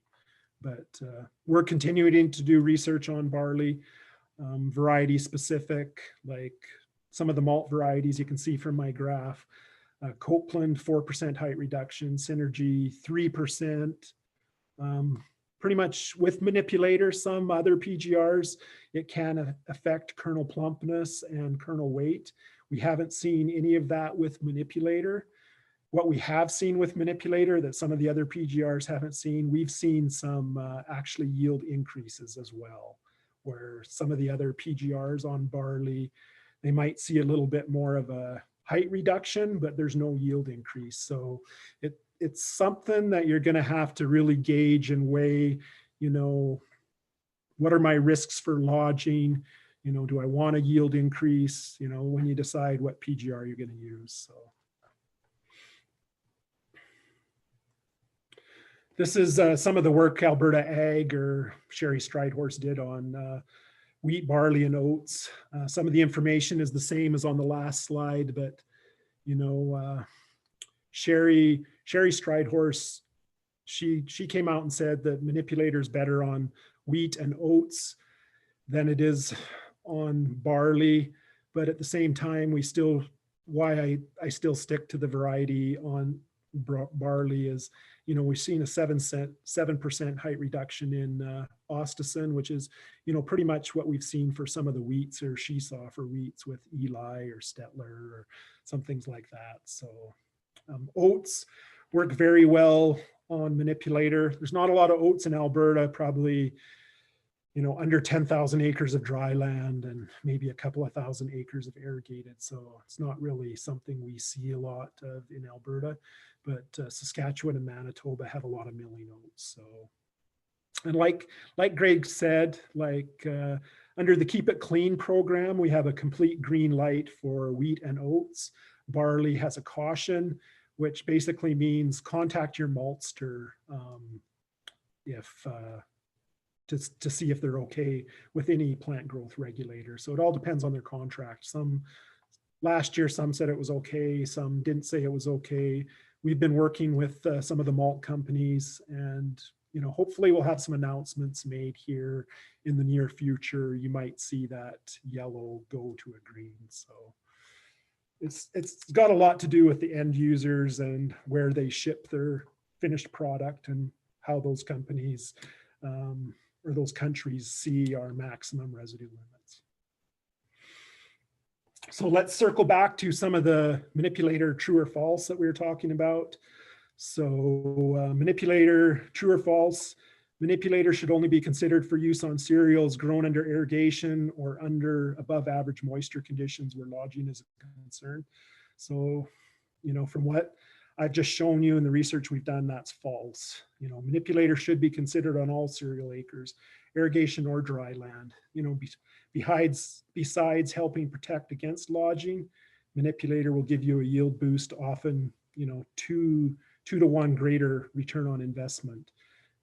But we're continuing to do research on barley. Variety specific, like some of the malt varieties you can see from my graph. Copeland, 4% height reduction, Synergy, 3%. Pretty much with Manipulator, some other PGRs, it can affect kernel plumpness and kernel weight. We haven't seen any of that with Manipulator. What we have seen with Manipulator that some of the other PGRs haven't seen, we've seen some actually yield increases as well, where some of the other PGRs on barley, they might see a little bit more of a height reduction, but there's no yield increase. So it's something that you're going to have to really gauge and weigh, you know, what are my risks for lodging? You know, do I want a yield increase? You know, when you decide what PGR you're going to use. So this is some of the work Alberta Ag or Sherry Stridehorse did on wheat, barley, and oats. Some of the information is the same as on the last slide, but you know, Sherry Stridehorse, she came out and said that Manipulator is better on wheat and oats than it is on barley. But at the same time, we still, why I still stick to the variety on barley is, you know, we've seen a 7% height reduction in Ostison, which is, you know, pretty much what we've seen for some of the wheats, or she saw for wheats with Eli or Stettler or some things like that. So oats work very well on Manipulator. There's not a lot of oats in Alberta, probably, you know, under 10,000 acres of dry land and maybe a couple of thousand acres of irrigated. So it's not really something we see a lot of in Alberta, but Saskatchewan and Manitoba have a lot of milling oats. So, and like Greg said, like under the Keep It Clean program, we have a complete green light for wheat and oats. Barley has a caution, which basically means contact your maltster to see if they're okay with any plant growth regulator. So it all depends on their contract. Last year, some said it was okay, some didn't say it was okay. We've been working with some of the malt companies, and you know, hopefully we'll have some announcements made here in the near future. You might see that yellow go to a green. So it's got a lot to do with the end users and where they ship their finished product and how those companies or those countries see our maximum residue limits. So let's circle back to some of the Manipulator true or false that we were talking about. So Manipulator true or false, Manipulator should only be considered for use on cereals grown under irrigation or under above average moisture conditions where lodging is a concern. So, you know, from what I've just shown you in the research we've done, that's false. You know, Manipulator should be considered on all cereal acres, irrigation or dry land. You know, besides helping protect against lodging, Manipulator will give you a yield boost, often, you know, two to one greater return on investment.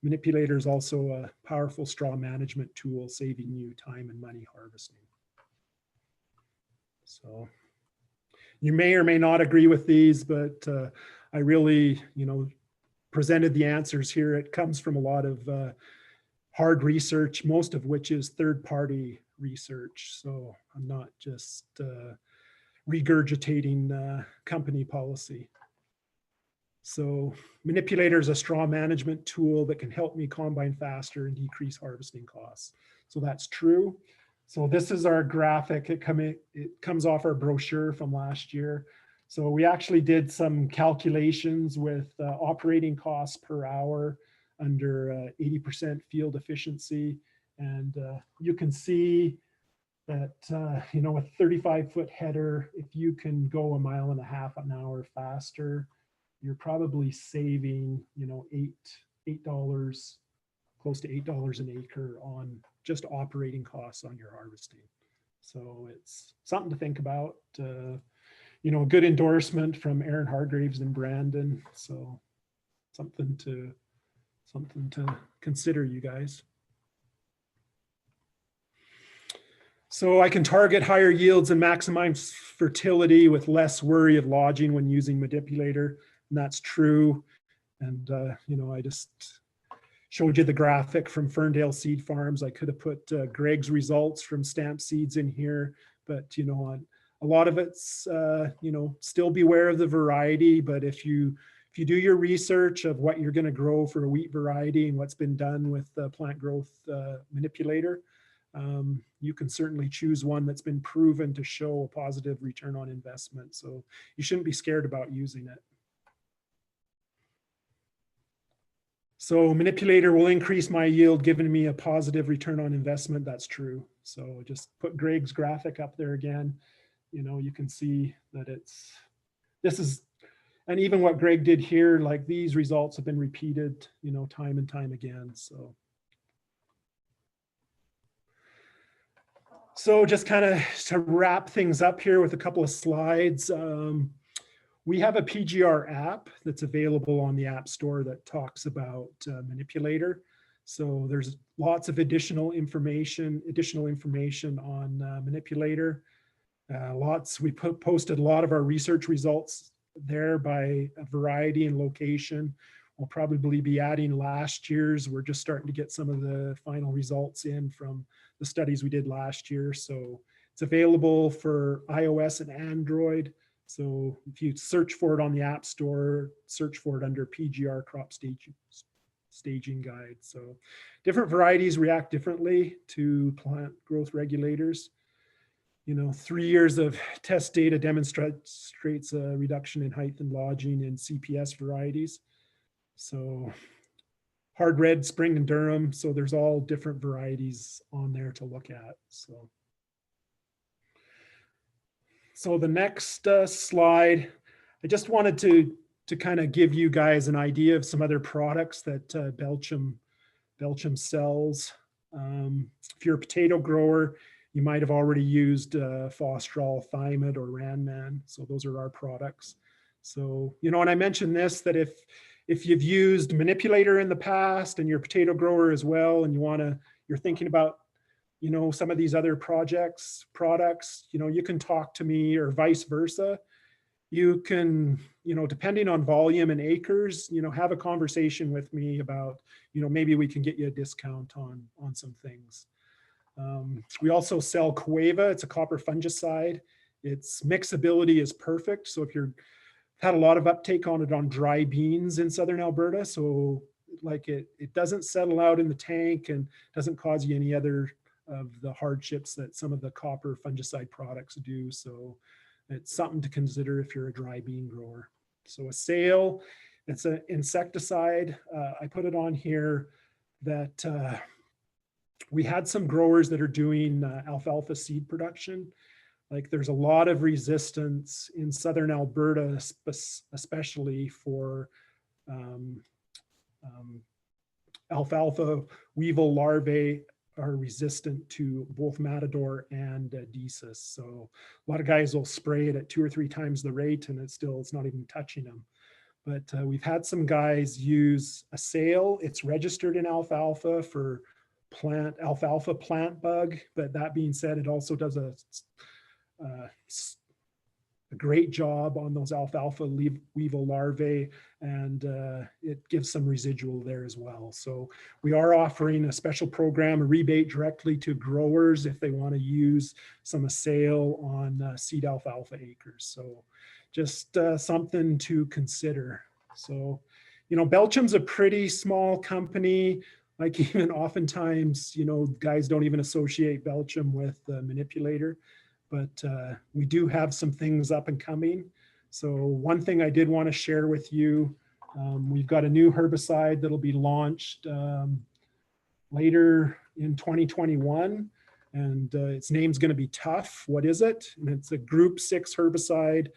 Manipulator is also a powerful straw management tool, saving you time and money harvesting. So you may or may not agree with these, but I really, you know, presented the answers here. It comes from a lot of hard research, most of which is third-party research. So I'm not just regurgitating company policy. So Manipulator is a straw management tool that can help me combine faster and decrease harvesting costs. So that's true. So this is our graphic. It comes off our brochure from last year. So we actually did some calculations with operating costs per hour under 80% field efficiency. And you can see that, you know, with 35-foot header, if you can go 1.5 miles an hour faster, you're probably saving, you know, $8, close to $8 an acre on just operating costs on your harvesting. So it's something to think about. You know, a good endorsement from Aaron Hargraves and Brandon. So something to consider, you guys. So I can target higher yields and maximize fertility with less worry of lodging when using Manipulator. And that's true. And, you know, I just showed you the graphic from Ferndale Seed Farms. I could have put Greg's results from Stamp Seeds in here, but, you know, a lot of it's, you know, still beware of the variety. But if you do your research of what you're going to grow for a wheat variety and what's been done with the plant growth Manipulator, you can certainly choose one that's been proven to show a positive return on investment. So you shouldn't be scared about using it. So Manipulator will increase my yield, giving me a positive return on investment. That's true. So just put Greg's graphic up there again. You know, you can see that this is, and even what Greg did here, like these results have been repeated, you know, time and time again. So just kind of to wrap things up here with a couple of slides. We have a PGR app that's available on the App Store that talks about Manipulator. So there's lots of additional information on Manipulator. We posted a lot of our research results there by variety and location. We'll probably be adding last year's. We're just starting to get some of the final results in from the studies we did last year. So it's available for iOS and Android. So if you search for it on the App Store, search for it under PGR crop staging guide. So different varieties react differently to plant growth regulators. 3 years of test data demonstrates a reduction in height and lodging in CPS varieties. So hard red, spring and Durham. So there's all different varieties on there to look at. So the next slide, I just wanted to kind of give you guys an idea of some other products that Belchim sells. If you're a potato grower, you might have already used Fostrol, Thiamid, or Ranman. So those are our products. So, and I mentioned this, that if you've used Manipulator in the past and you're a potato grower as well, and you're thinking about, some of these other products, you can talk to me, or vice versa. You can, depending on volume and acres, have a conversation with me about, maybe we can get you a discount on some things. We also sell Cueva. It's a copper fungicide. Its mixability is perfect. So if you're had a lot of uptake on it on dry beans in Southern Alberta. So like it doesn't settle out in the tank and doesn't cause you any other of the hardships that some of the copper fungicide products do. So it's something to consider if you're a dry bean grower. So a sale, it's an insecticide. I put it on here that we had some growers that are doing alfalfa seed production. Like there's a lot of resistance in Southern Alberta, especially for alfalfa weevil larvae are resistant to both Matador and Desis. So a lot of guys will spray it at 2 or 3 times the rate and it's not even touching them. But we've had some guys use a sale. It's registered in alfalfa for alfalfa plant bug. But that being said, it also does a great job on those alfalfa weevil larvae, and it gives some residual there as well. So we are offering a special program, a rebate directly to growers if they want to use some sale on seed alfalfa acres. So just something to consider. So, Belchim's a pretty small company. Like even oftentimes, guys don't even associate Belchim with Manipulator. But we do have some things up and coming. So one thing I did want to share with you, we've got a new herbicide that'll be launched later in 2021. And its name's going to be Tough. What is it? And it's a group 6 herbicide,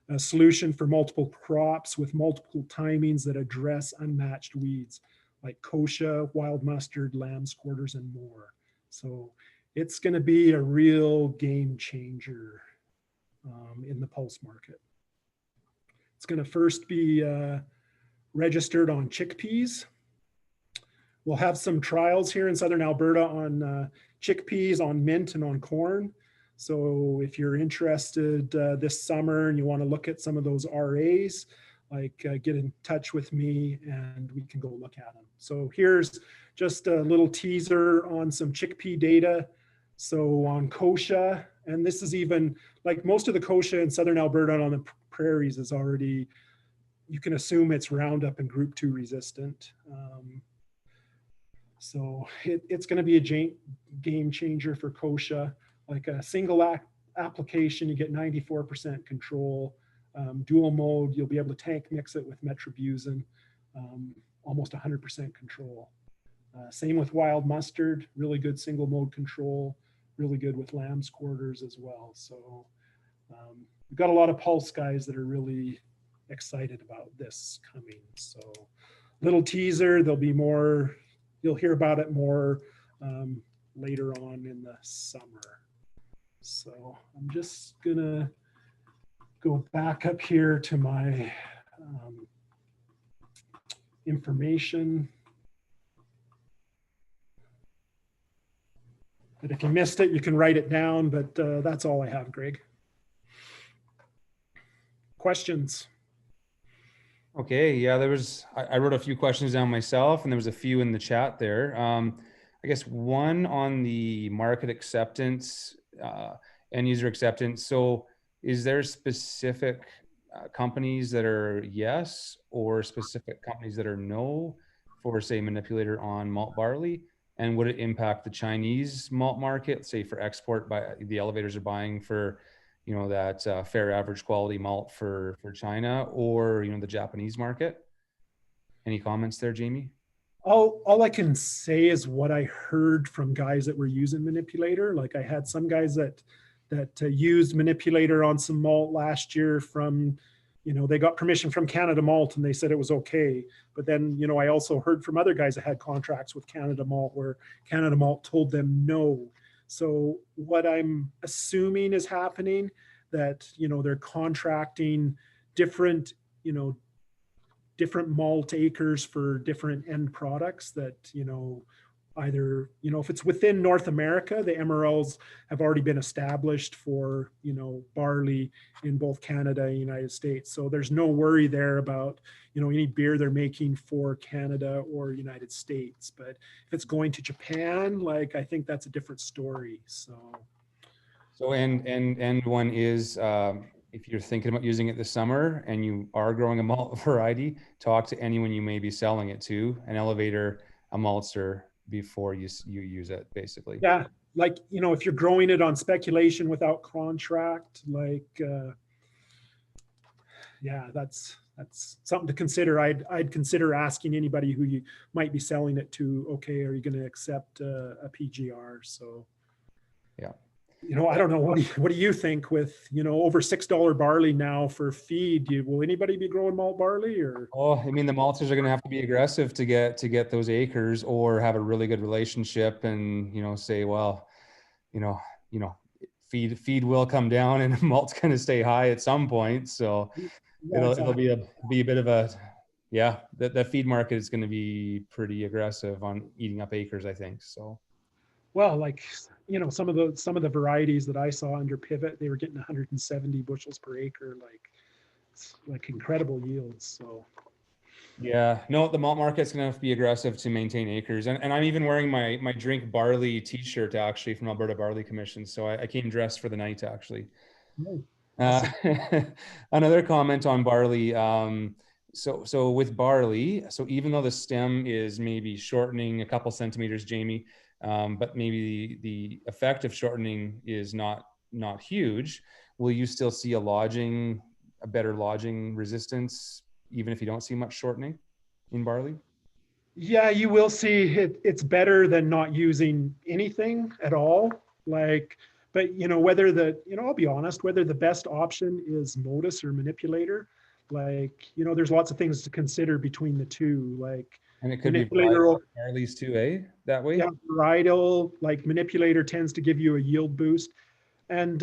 a solution for multiple crops with multiple timings that address unmatched weeds like kochia, wild mustard, lamb's quarters, and more. So it's going to be a real game changer in the pulse market. It's going to first be registered on chickpeas. We'll have some trials here in Southern Alberta on chickpeas, on mint, and on corn. So if you're interested this summer and you want to look at some of those RAs, get in touch with me and we can go look at them. So here's just a little teaser on some chickpea data. So on kochia, and this is even like most of the kochia in Southern Alberta on the prairies is already, you can assume it's Roundup and Group 2 resistant. So it's going to be a game changer for kochia. Like a single application, you get 94% control. Dual mode, you'll be able to tank mix it with metribuzin, almost 100% control. Same with wild mustard, really good single mode control, really good with lamb's quarters as well. So we've got a lot of pulse guys that are really excited about this coming. So little teaser, there'll be more, you'll hear about it more later on in the summer. So I'm just gonna go back up here to my information. But if you missed it, you can write it down, but that's all I have, Greg. Questions? Okay, yeah, I wrote a few questions down myself, and there was a few in the chat there. I guess one on the market acceptance, end user acceptance. So is there specific companies that are yes, or specific companies that are no for, say, Manipulator on malt barley? And would it impact the Chinese malt market, say for export, by the elevators are buying for, you know, that fair average quality malt for China, or, you know, the Japanese market? Any comments there, Jamie? All I can say is what I heard from guys that were using Manipulator. Like I had some guys that used Manipulator on some malt last year from, you know, they got permission from Canada Malt and they said it was okay. But then, you know, I also heard from other guys that had contracts with Canada Malt where Canada Malt told them no. So what I'm assuming is happening, that, you know, they're contracting different, you know, different malt acres for different end products that, you know, either, you know, if it's within North America, the MRLs have already been established for, you know, barley in both Canada and United States. So there's no worry there about, you know, any beer they're making for Canada or United States. But if it's going to Japan, like, I think that's a different story. So, and one is, if you're thinking about using it this summer and you are growing a malt variety, talk to anyone you may be selling it to, an elevator, a maltster, before you use it, basically. Yeah, like, you know, if you're growing it on speculation without contract, like, yeah, that's something to consider. I'd consider asking anybody who you might be selling it to, okay, are you going to accept a PGR? So, yeah. You know, I don't know. What do you think with, you know, over $6 barley now for feed? Will anybody be growing malt barley or? Oh, I mean, the maltsters are going to have to be aggressive to get those acres, or have a really good relationship, and, you know, say, well, you know, feed will come down and malt's going to stay high at some point. So Yeah, it'll be a bit of a, yeah, the feed market is going to be pretty aggressive on eating up acres, I think. So. Well, like, you know, some of the varieties that I saw under pivot, they were getting 170 bushels per acre, like incredible yields. So Yeah, no, the malt market's gonna have to be aggressive to maintain acres, and I'm even wearing my Drink Barley T-shirt actually from Alberta Barley Commission, so I came dressed for the night actually. awesome. Another comment on barley. So with barley, so even though the stem is maybe shortening a couple centimeters, Jamie, but maybe the effect of shortening is not huge, will you still see a better lodging resistance, even if you don't see much shortening in barley? Yeah, you will see it's better than not using anything at all. Like, but you know, I'll be honest, whether the best option is Modus or Manipulator, like, you know, there's lots of things to consider between the two. Like, And it could be Manipulator, barley's too, eh? That way? yeah, varietal, like Manipulator tends to give you a yield boost. And,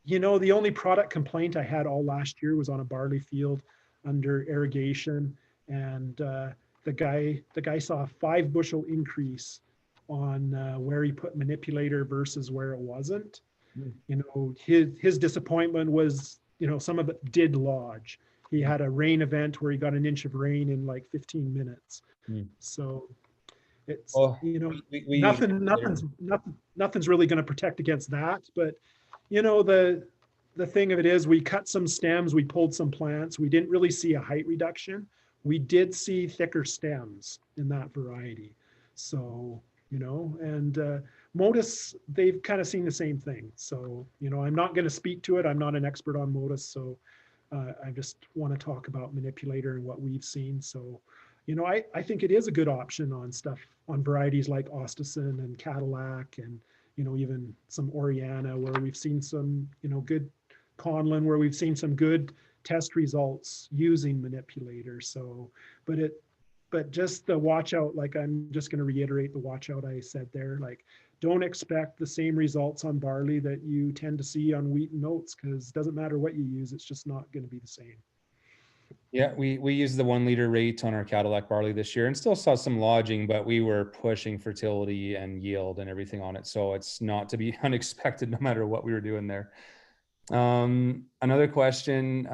you know, the only product complaint I had all last year was on a barley field under irrigation. And the guy saw a 5 bushel increase on where he put Manipulator versus where it wasn't. Mm. You know, his disappointment was, you know, some of it did lodge. He had a rain event where he got an inch of rain in like 15 minutes. Mm. So it's, Well, you know, we usually nothing's really going to protect against that. But, you know, the thing of it is, we cut some stems, we pulled some plants. We didn't really see a height reduction. We did see thicker stems in that variety. So, you know, and Modus, they've kind of seen the same thing. So, you know, I'm not going to speak to it. I'm not an expert on Modus. So I just want to talk about Manipulator and what we've seen. So, you know, I think it is a good option on stuff, on varieties like Ostison and Cadillac, and, you know, even some Oriana, where we've seen some, you know, good Conlin, where we've seen some good test results using Manipulator. So, but just the watch out, like, I'm just going to reiterate the watch out I said there, like, don't expect the same results on barley that you tend to see on wheat and oats, because it doesn't matter what you use, it's just not going to be the same. Yeah, we used the 1 liter rate on our Cadillac barley this year and still saw some lodging, but we were pushing fertility and yield and everything on it. So it's not to be unexpected no matter what we were doing there. Another question,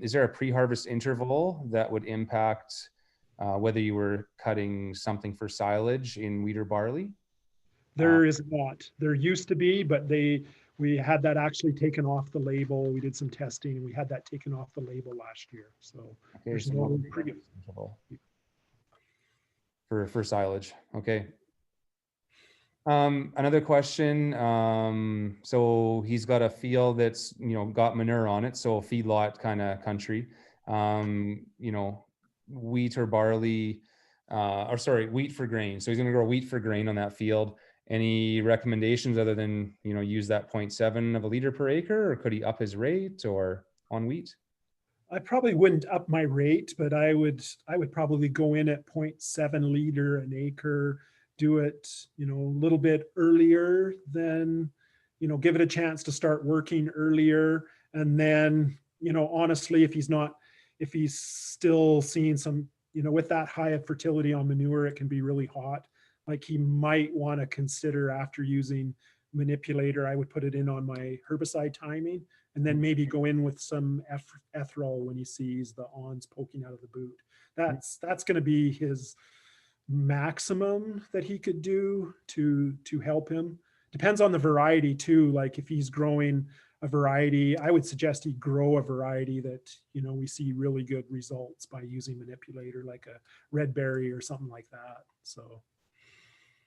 is there a pre-harvest interval that would impact whether you were cutting something for silage in wheat or barley? Uh, There is not. There used to be, but we had that actually taken off the label. We did some testing and we had that taken off the label last year. So okay, there's so no no pre. pre-harvest interval for silage. Okay. Another question. So he's got a field that's, got manure on it. So feedlot kind of country, wheat or barley, or sorry, wheat for grain. So he's going to grow wheat for grain on that field. Any recommendations other than, use that 0.7 of a liter per acre, or could he up his rate or on wheat? I probably wouldn't up my rate, but I would probably go in at 0.7 liter an acre, do it, a little bit earlier than, give it a chance to start working earlier. And then, honestly, if he's still seeing some, with that high of fertility on manure, it can be really hot. Like he might want to consider after using manipulator, I would put it in on my herbicide timing and then maybe go in with some ethyl when he sees the awns poking out of the boot. That's going to be his maximum that he could do to help him. Depends on the variety too. Like if he's growing a variety, I would suggest he grow a variety that we see really good results by using manipulator, like a red berry or something like that. So.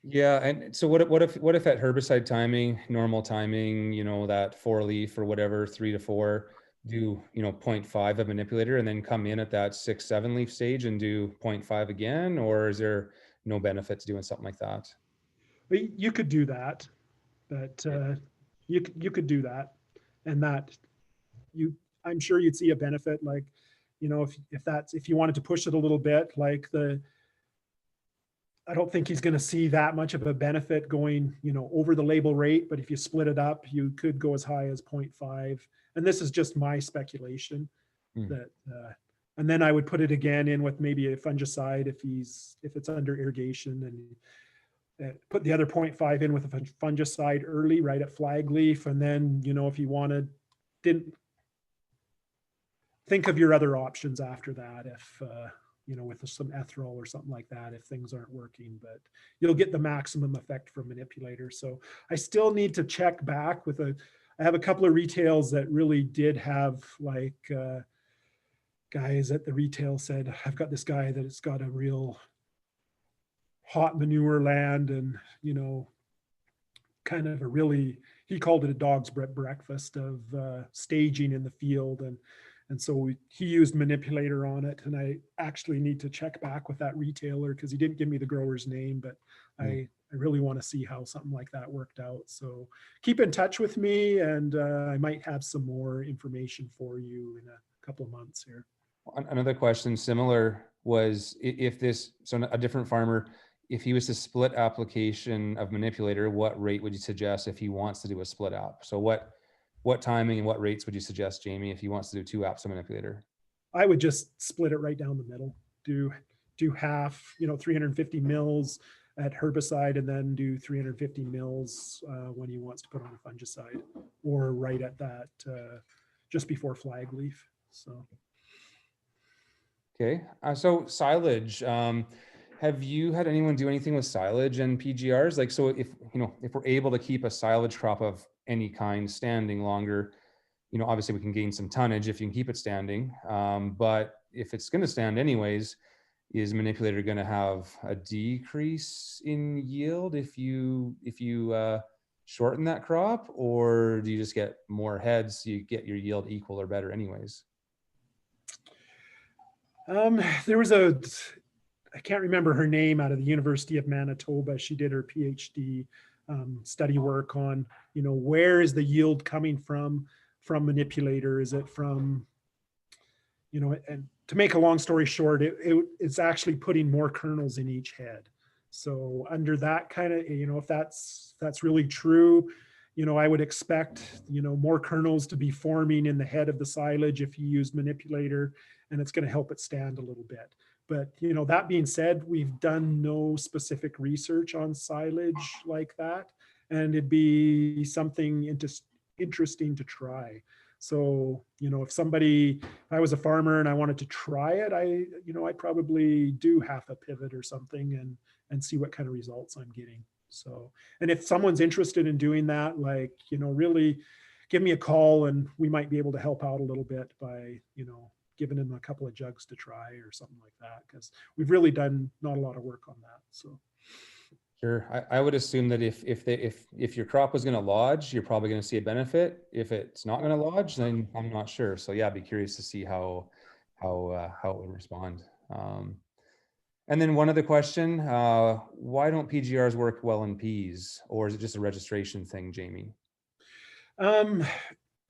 Yeah, and so what if at herbicide timing, normal timing, that 4 leaf or whatever, 3 to 4, do 0.5 of manipulator and then come in at that 6, 7 leaf stage and do 0.5 again, or is there no benefit to doing something like that? But you could do that, but you could do that, and that you I'm sure you'd see a benefit. Like, if you wanted to push it a little bit, like I don't think he's going to see that much of a benefit going, over the label rate. But if you split it up, you could go as high as 0.5. And this is just my speculation. Hmm. That, and then I would put it again in with maybe a fungicide if it's under irrigation, and put the other 0.5 in with a fungicide early, right at flag leaf, and then if you didn't think of your other options after that, if with some ethyl or something like that, if things aren't working. But you'll get the maximum effect from manipulator. So I still need to check back with I have a couple of retails that really did have like guys at the retail said, I've got this guy that has got a real hot manure land, and kind of he called it a dog's breakfast of staging in the field, and so he used manipulator on it. And I actually need to check back with that retailer because he didn't give me the grower's name, but I really want to see how something like that worked out. So keep in touch with me, and I might have some more information for you in a couple of months here. Another question similar was, so a different farmer, if he was to split application of manipulator, what rate would you suggest if he wants to do a split app? So what timing and what rates would you suggest, Jamie, if he wants to do 2 apps of manipulator? I would just split it right down the middle. Do half, 350 mils at herbicide, and then do 350 mils when he wants to put on a fungicide, or right at that just before flag leaf. So. Okay, so silage. Have you had anyone do anything with silage and PGRs? Like, so if we're able to keep a silage crop of any kind standing longer, obviously we can gain some tonnage if you can keep it standing. But if it's going to stand anyways, is manipulator going to have a decrease in yield if you shorten that crop, or do you just get more heads, so you get your yield equal or better anyways? There was I can't remember her name, out of the University of Manitoba. She did her PhD study work on, where is the yield coming from manipulator? Is it from, and to make a long story short, it's actually putting more kernels in each head. So under that kind of, if that's really true, I would expect, more kernels to be forming in the head of the silage if you use manipulator. and it's going to help it stand a little bit. But, you know, that being said, we've done no specific research on silage like that, and it'd be something interesting to try. So, you know, if I was a farmer and I wanted to try it, I probably do half a pivot or something and see what kind of results I'm getting. So, and if someone's interested in doing that, like, you know, really give me a call and we might be able to help out a little bit by, you know, giving them a couple of jugs to try or something like that, because we've really done not a lot of work on that. So. Sure. I would assume that if your crop was going to lodge, you're probably going to see a benefit. If it's not going to lodge, then I'm not sure. So yeah, I'd be curious to see how it would respond. And then one other question: why don't PGRs work well in peas, or is it just a registration thing, Jamie?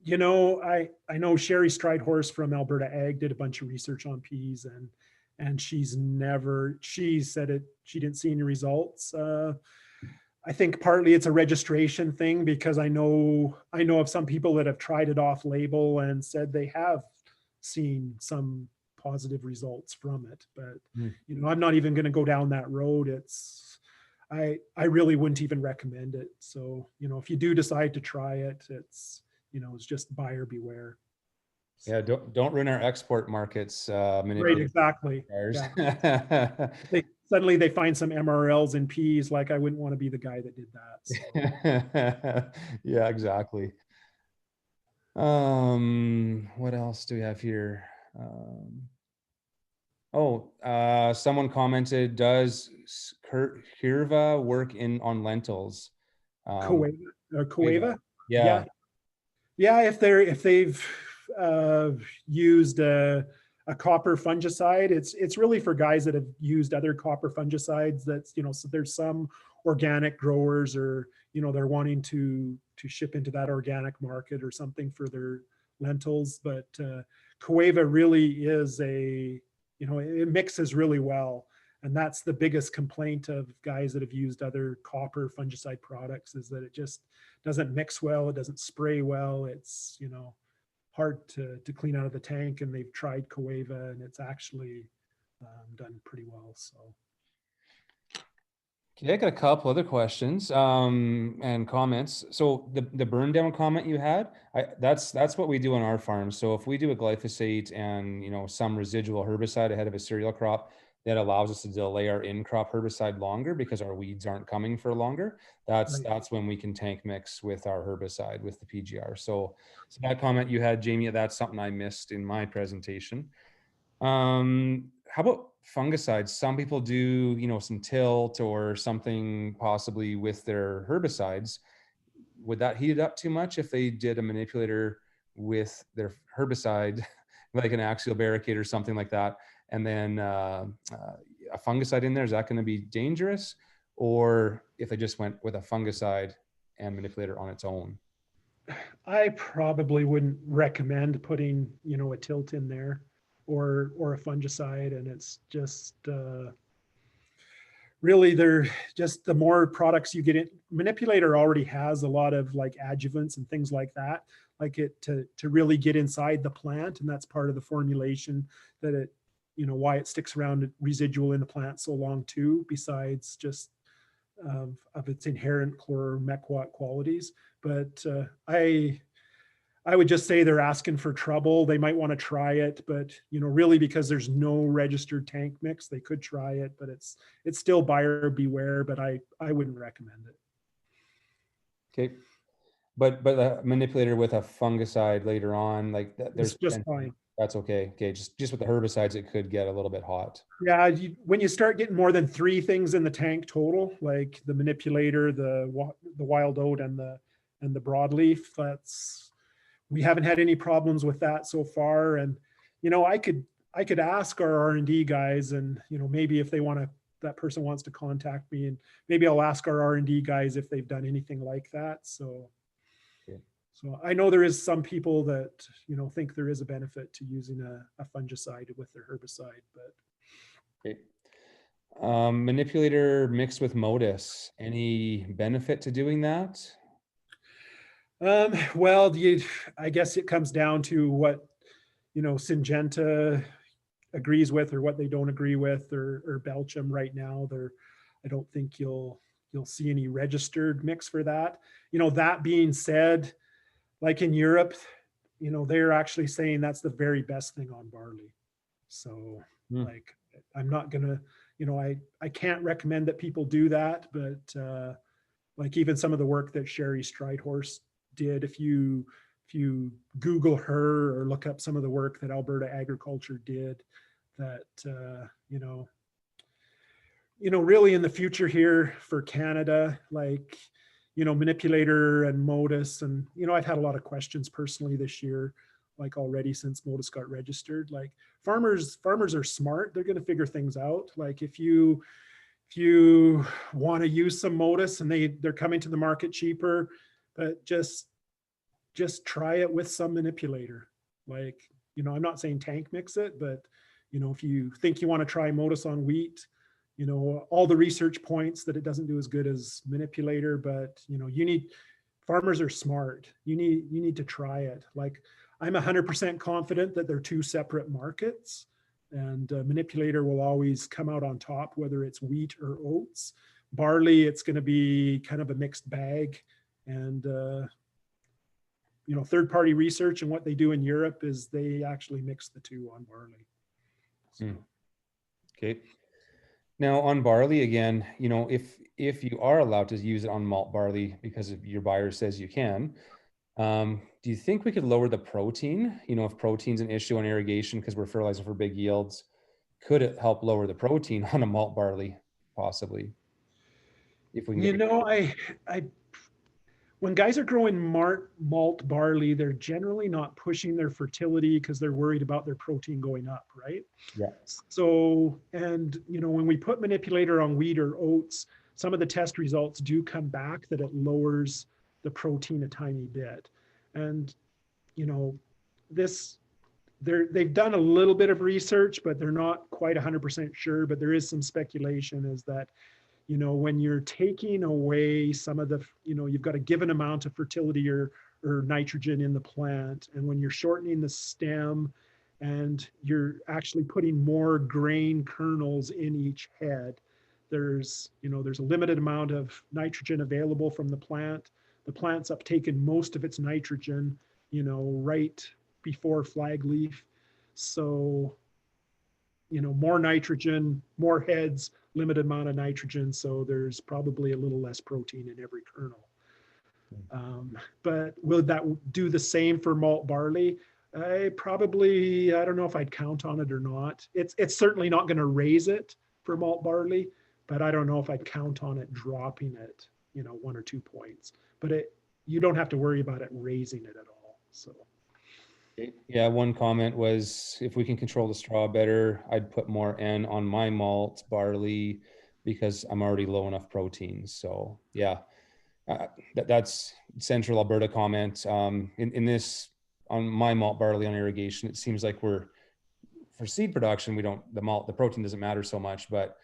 You know, I know Sherry Stridehorse from Alberta Ag did a bunch of research on peas, and she said she didn't see any results. I think partly it's a registration thing, because I know of some people that have tried it off label and said they have seen some positive results from it. But you know, I'm not even going to go down that road. I really wouldn't even recommend it. So, you know, if you do decide to try it, it's just buyer beware. Yeah, don't ruin our export markets. Right, exactly. Yeah. Suddenly they find some MRLs in peas. Like, I wouldn't want to be the guy that did that. So. Yeah, exactly. What else do we have here? Someone commented, does Curva work on lentils? Coeva? Yeah. Yeah, if they've used a copper fungicide, it's really for guys that have used other copper fungicides. That's, you know, so there's some organic growers, or, you know, they're wanting to ship into that organic market or something for their lentils. But Coeva really is it mixes really well. And that's the biggest complaint of guys that have used other copper fungicide products, is that it just doesn't mix well. It doesn't spray well. It's, you know, hard to clean out of the tank. And they've tried Coeva, and it's actually done pretty well. So. Okay, I got a couple other questions and comments. So the burn down comment you had, that's what we do on our farm. So if we do a glyphosate and, you know, some residual herbicide ahead of a cereal crop, that allows us to delay our in-crop herbicide longer because our weeds aren't coming for longer. That's when we can tank mix with our herbicide with the PGR. So that comment you had, Jamie, that's something I missed in my presentation. How about fungicides? Some people do, you know, some tilt or something possibly with their herbicides. Would that heat it up too much if they did a manipulator with their herbicide, like an axial barricade or something like that, and then a fungicide in there? Is that going to be dangerous? Or if they just went with a fungicide and manipulator on its own? I probably wouldn't recommend putting, you know, a tilt in there, or a fungicide. And it's just really, they're just, the more products you get in, manipulator already has a lot of like adjuvants and things like that, like it to really get inside the plant. And that's part of the formulation, that it, you know, why it sticks around residual in the plant so long too, besides just of its inherent chlormequat qualities. But I would just say they're asking for trouble. They might want to try it, but, you know, really, because there's no registered tank mix, they could try it, but it's still buyer beware. But I wouldn't recommend it. Okay, but a manipulator with a fungicide later on, like that, there's just fine. That's okay. Okay, just with the herbicides, it could get a little bit hot. Yeah, when you start getting more than 3 things in the tank total, like the manipulator, the wild oat, and the broadleaf, we haven't had any problems with that so far. And, you know, I could ask our R&D guys, and, you know, maybe if that person wants to contact me, and maybe I'll ask our R&D guys if they've done anything like that. So. Okay. So I know there is some people that, you know, think there is a benefit to using a fungicide with their herbicide, but. Okay. Manipulator mixed with Modus, any benefit to doing that? Well, I guess it comes down to what, you know, Syngenta agrees with or what they don't agree with, or Belchim right now, I don't think you'll see any registered mix for that. That being said, like in Europe, they're actually saying that's the very best thing on barley. So like, I'm not gonna, I can't recommend that people do that, but like even some of the work that Sherry Stridehorse did, if you Google her or look up some of the work that Alberta Agriculture did, that really in the future here for Canada, like, Manipulator and Modus, and I've had a lot of questions personally this year, like already since Modus got registered. Like farmers are smart; they're going to figure things out. Like if you want to use some Modus and they're coming to the market cheaper, but just try it with some Manipulator. Like, I'm not saying tank mix it, but if you think you want to try Modus on wheat, all the research points that it doesn't do as good as Manipulator, but farmers are smart. You need to try it. Like I'm 100% confident that they're two separate markets, and Manipulator will always come out on top, whether it's wheat or oats. Barley, it's going to be kind of a mixed bag. And third-party research and what they do in Europe is they actually mix the two on barley. So. Okay. Now on barley again, if you are allowed to use it on malt barley because your buyer says you can, do you think we could lower the protein? If protein's an issue on irrigation because we're fertilizing for big yields, could it help lower the protein on a malt barley possibly? If we can I when guys are growing malt barley, they're generally not pushing their fertility because they're worried about their protein going up, right? Yeah. So, and when we put Manipulator on wheat or oats, some of the test results do come back that it lowers the protein a tiny bit. And they've done a little bit of research, but they're not quite 100% sure. But there is some speculation is that when you're taking away some of the, you've got a given amount of fertility or nitrogen in the plant, and when you're shortening the stem and you're actually putting more grain kernels in each head, there's a limited amount of nitrogen available from the plant. The plant's uptaken most of its nitrogen, right before flag leaf. So, more nitrogen, more heads, limited amount of nitrogen, so there's probably a little less protein in every kernel. But will that do the same for malt barley? I don't know if I'd count on it or not. It's certainly not going to raise it for malt barley, but I don't know if I'd count on it dropping it, 1 or 2 points. But you don't have to worry about it raising it at all. So. Yeah, one comment was if we can control the straw better, I'd put more N on my malt barley because I'm already low enough protein. So yeah, that's Central Alberta comment. In this, on my malt barley on irrigation, it seems like for seed production, the protein doesn't matter so much, but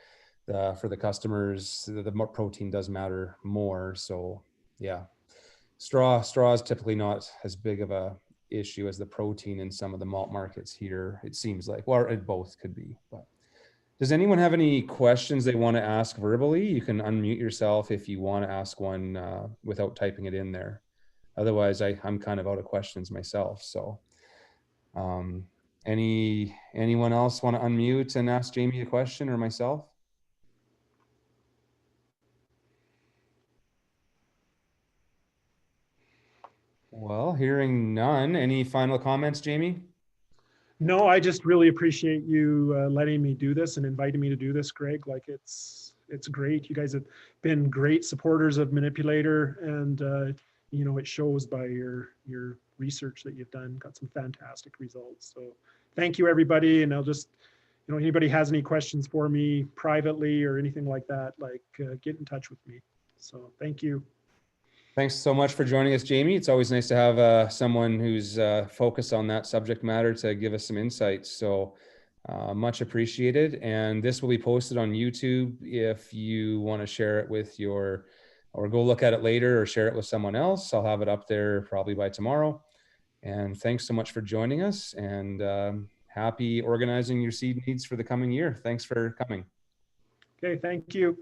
for the customers, the protein does matter more. So yeah, straw is typically not as big of a issue as the protein in some of the malt markets here, it seems like. Well, it both could be. But does anyone have any questions they want to ask verbally? You can unmute yourself if you want to ask one without typing it in there. Otherwise, I'm kind of out of questions myself. So anyone else want to unmute and ask Jamie a question or myself? Well, hearing none. Any final comments, Jamie? No, I just really appreciate you letting me do this and inviting me to do this, Greg. Like it's great. You guys have been great supporters of Manipulator, and it shows by your research that you've done. Got some fantastic results. So thank you, everybody. And I'll just, anybody has any questions for me privately or anything like that, like get in touch with me. So thank you. Thanks so much for joining us, Jamie. It's always nice to have someone who's focused on that subject matter to give us some insights. So much appreciated. And this will be posted on YouTube if you want to share it with or go look at it later or share it with someone else. I'll have it up there probably by tomorrow. And thanks so much for joining us, and happy organizing your seed needs for the coming year. Thanks for coming. Okay, thank you.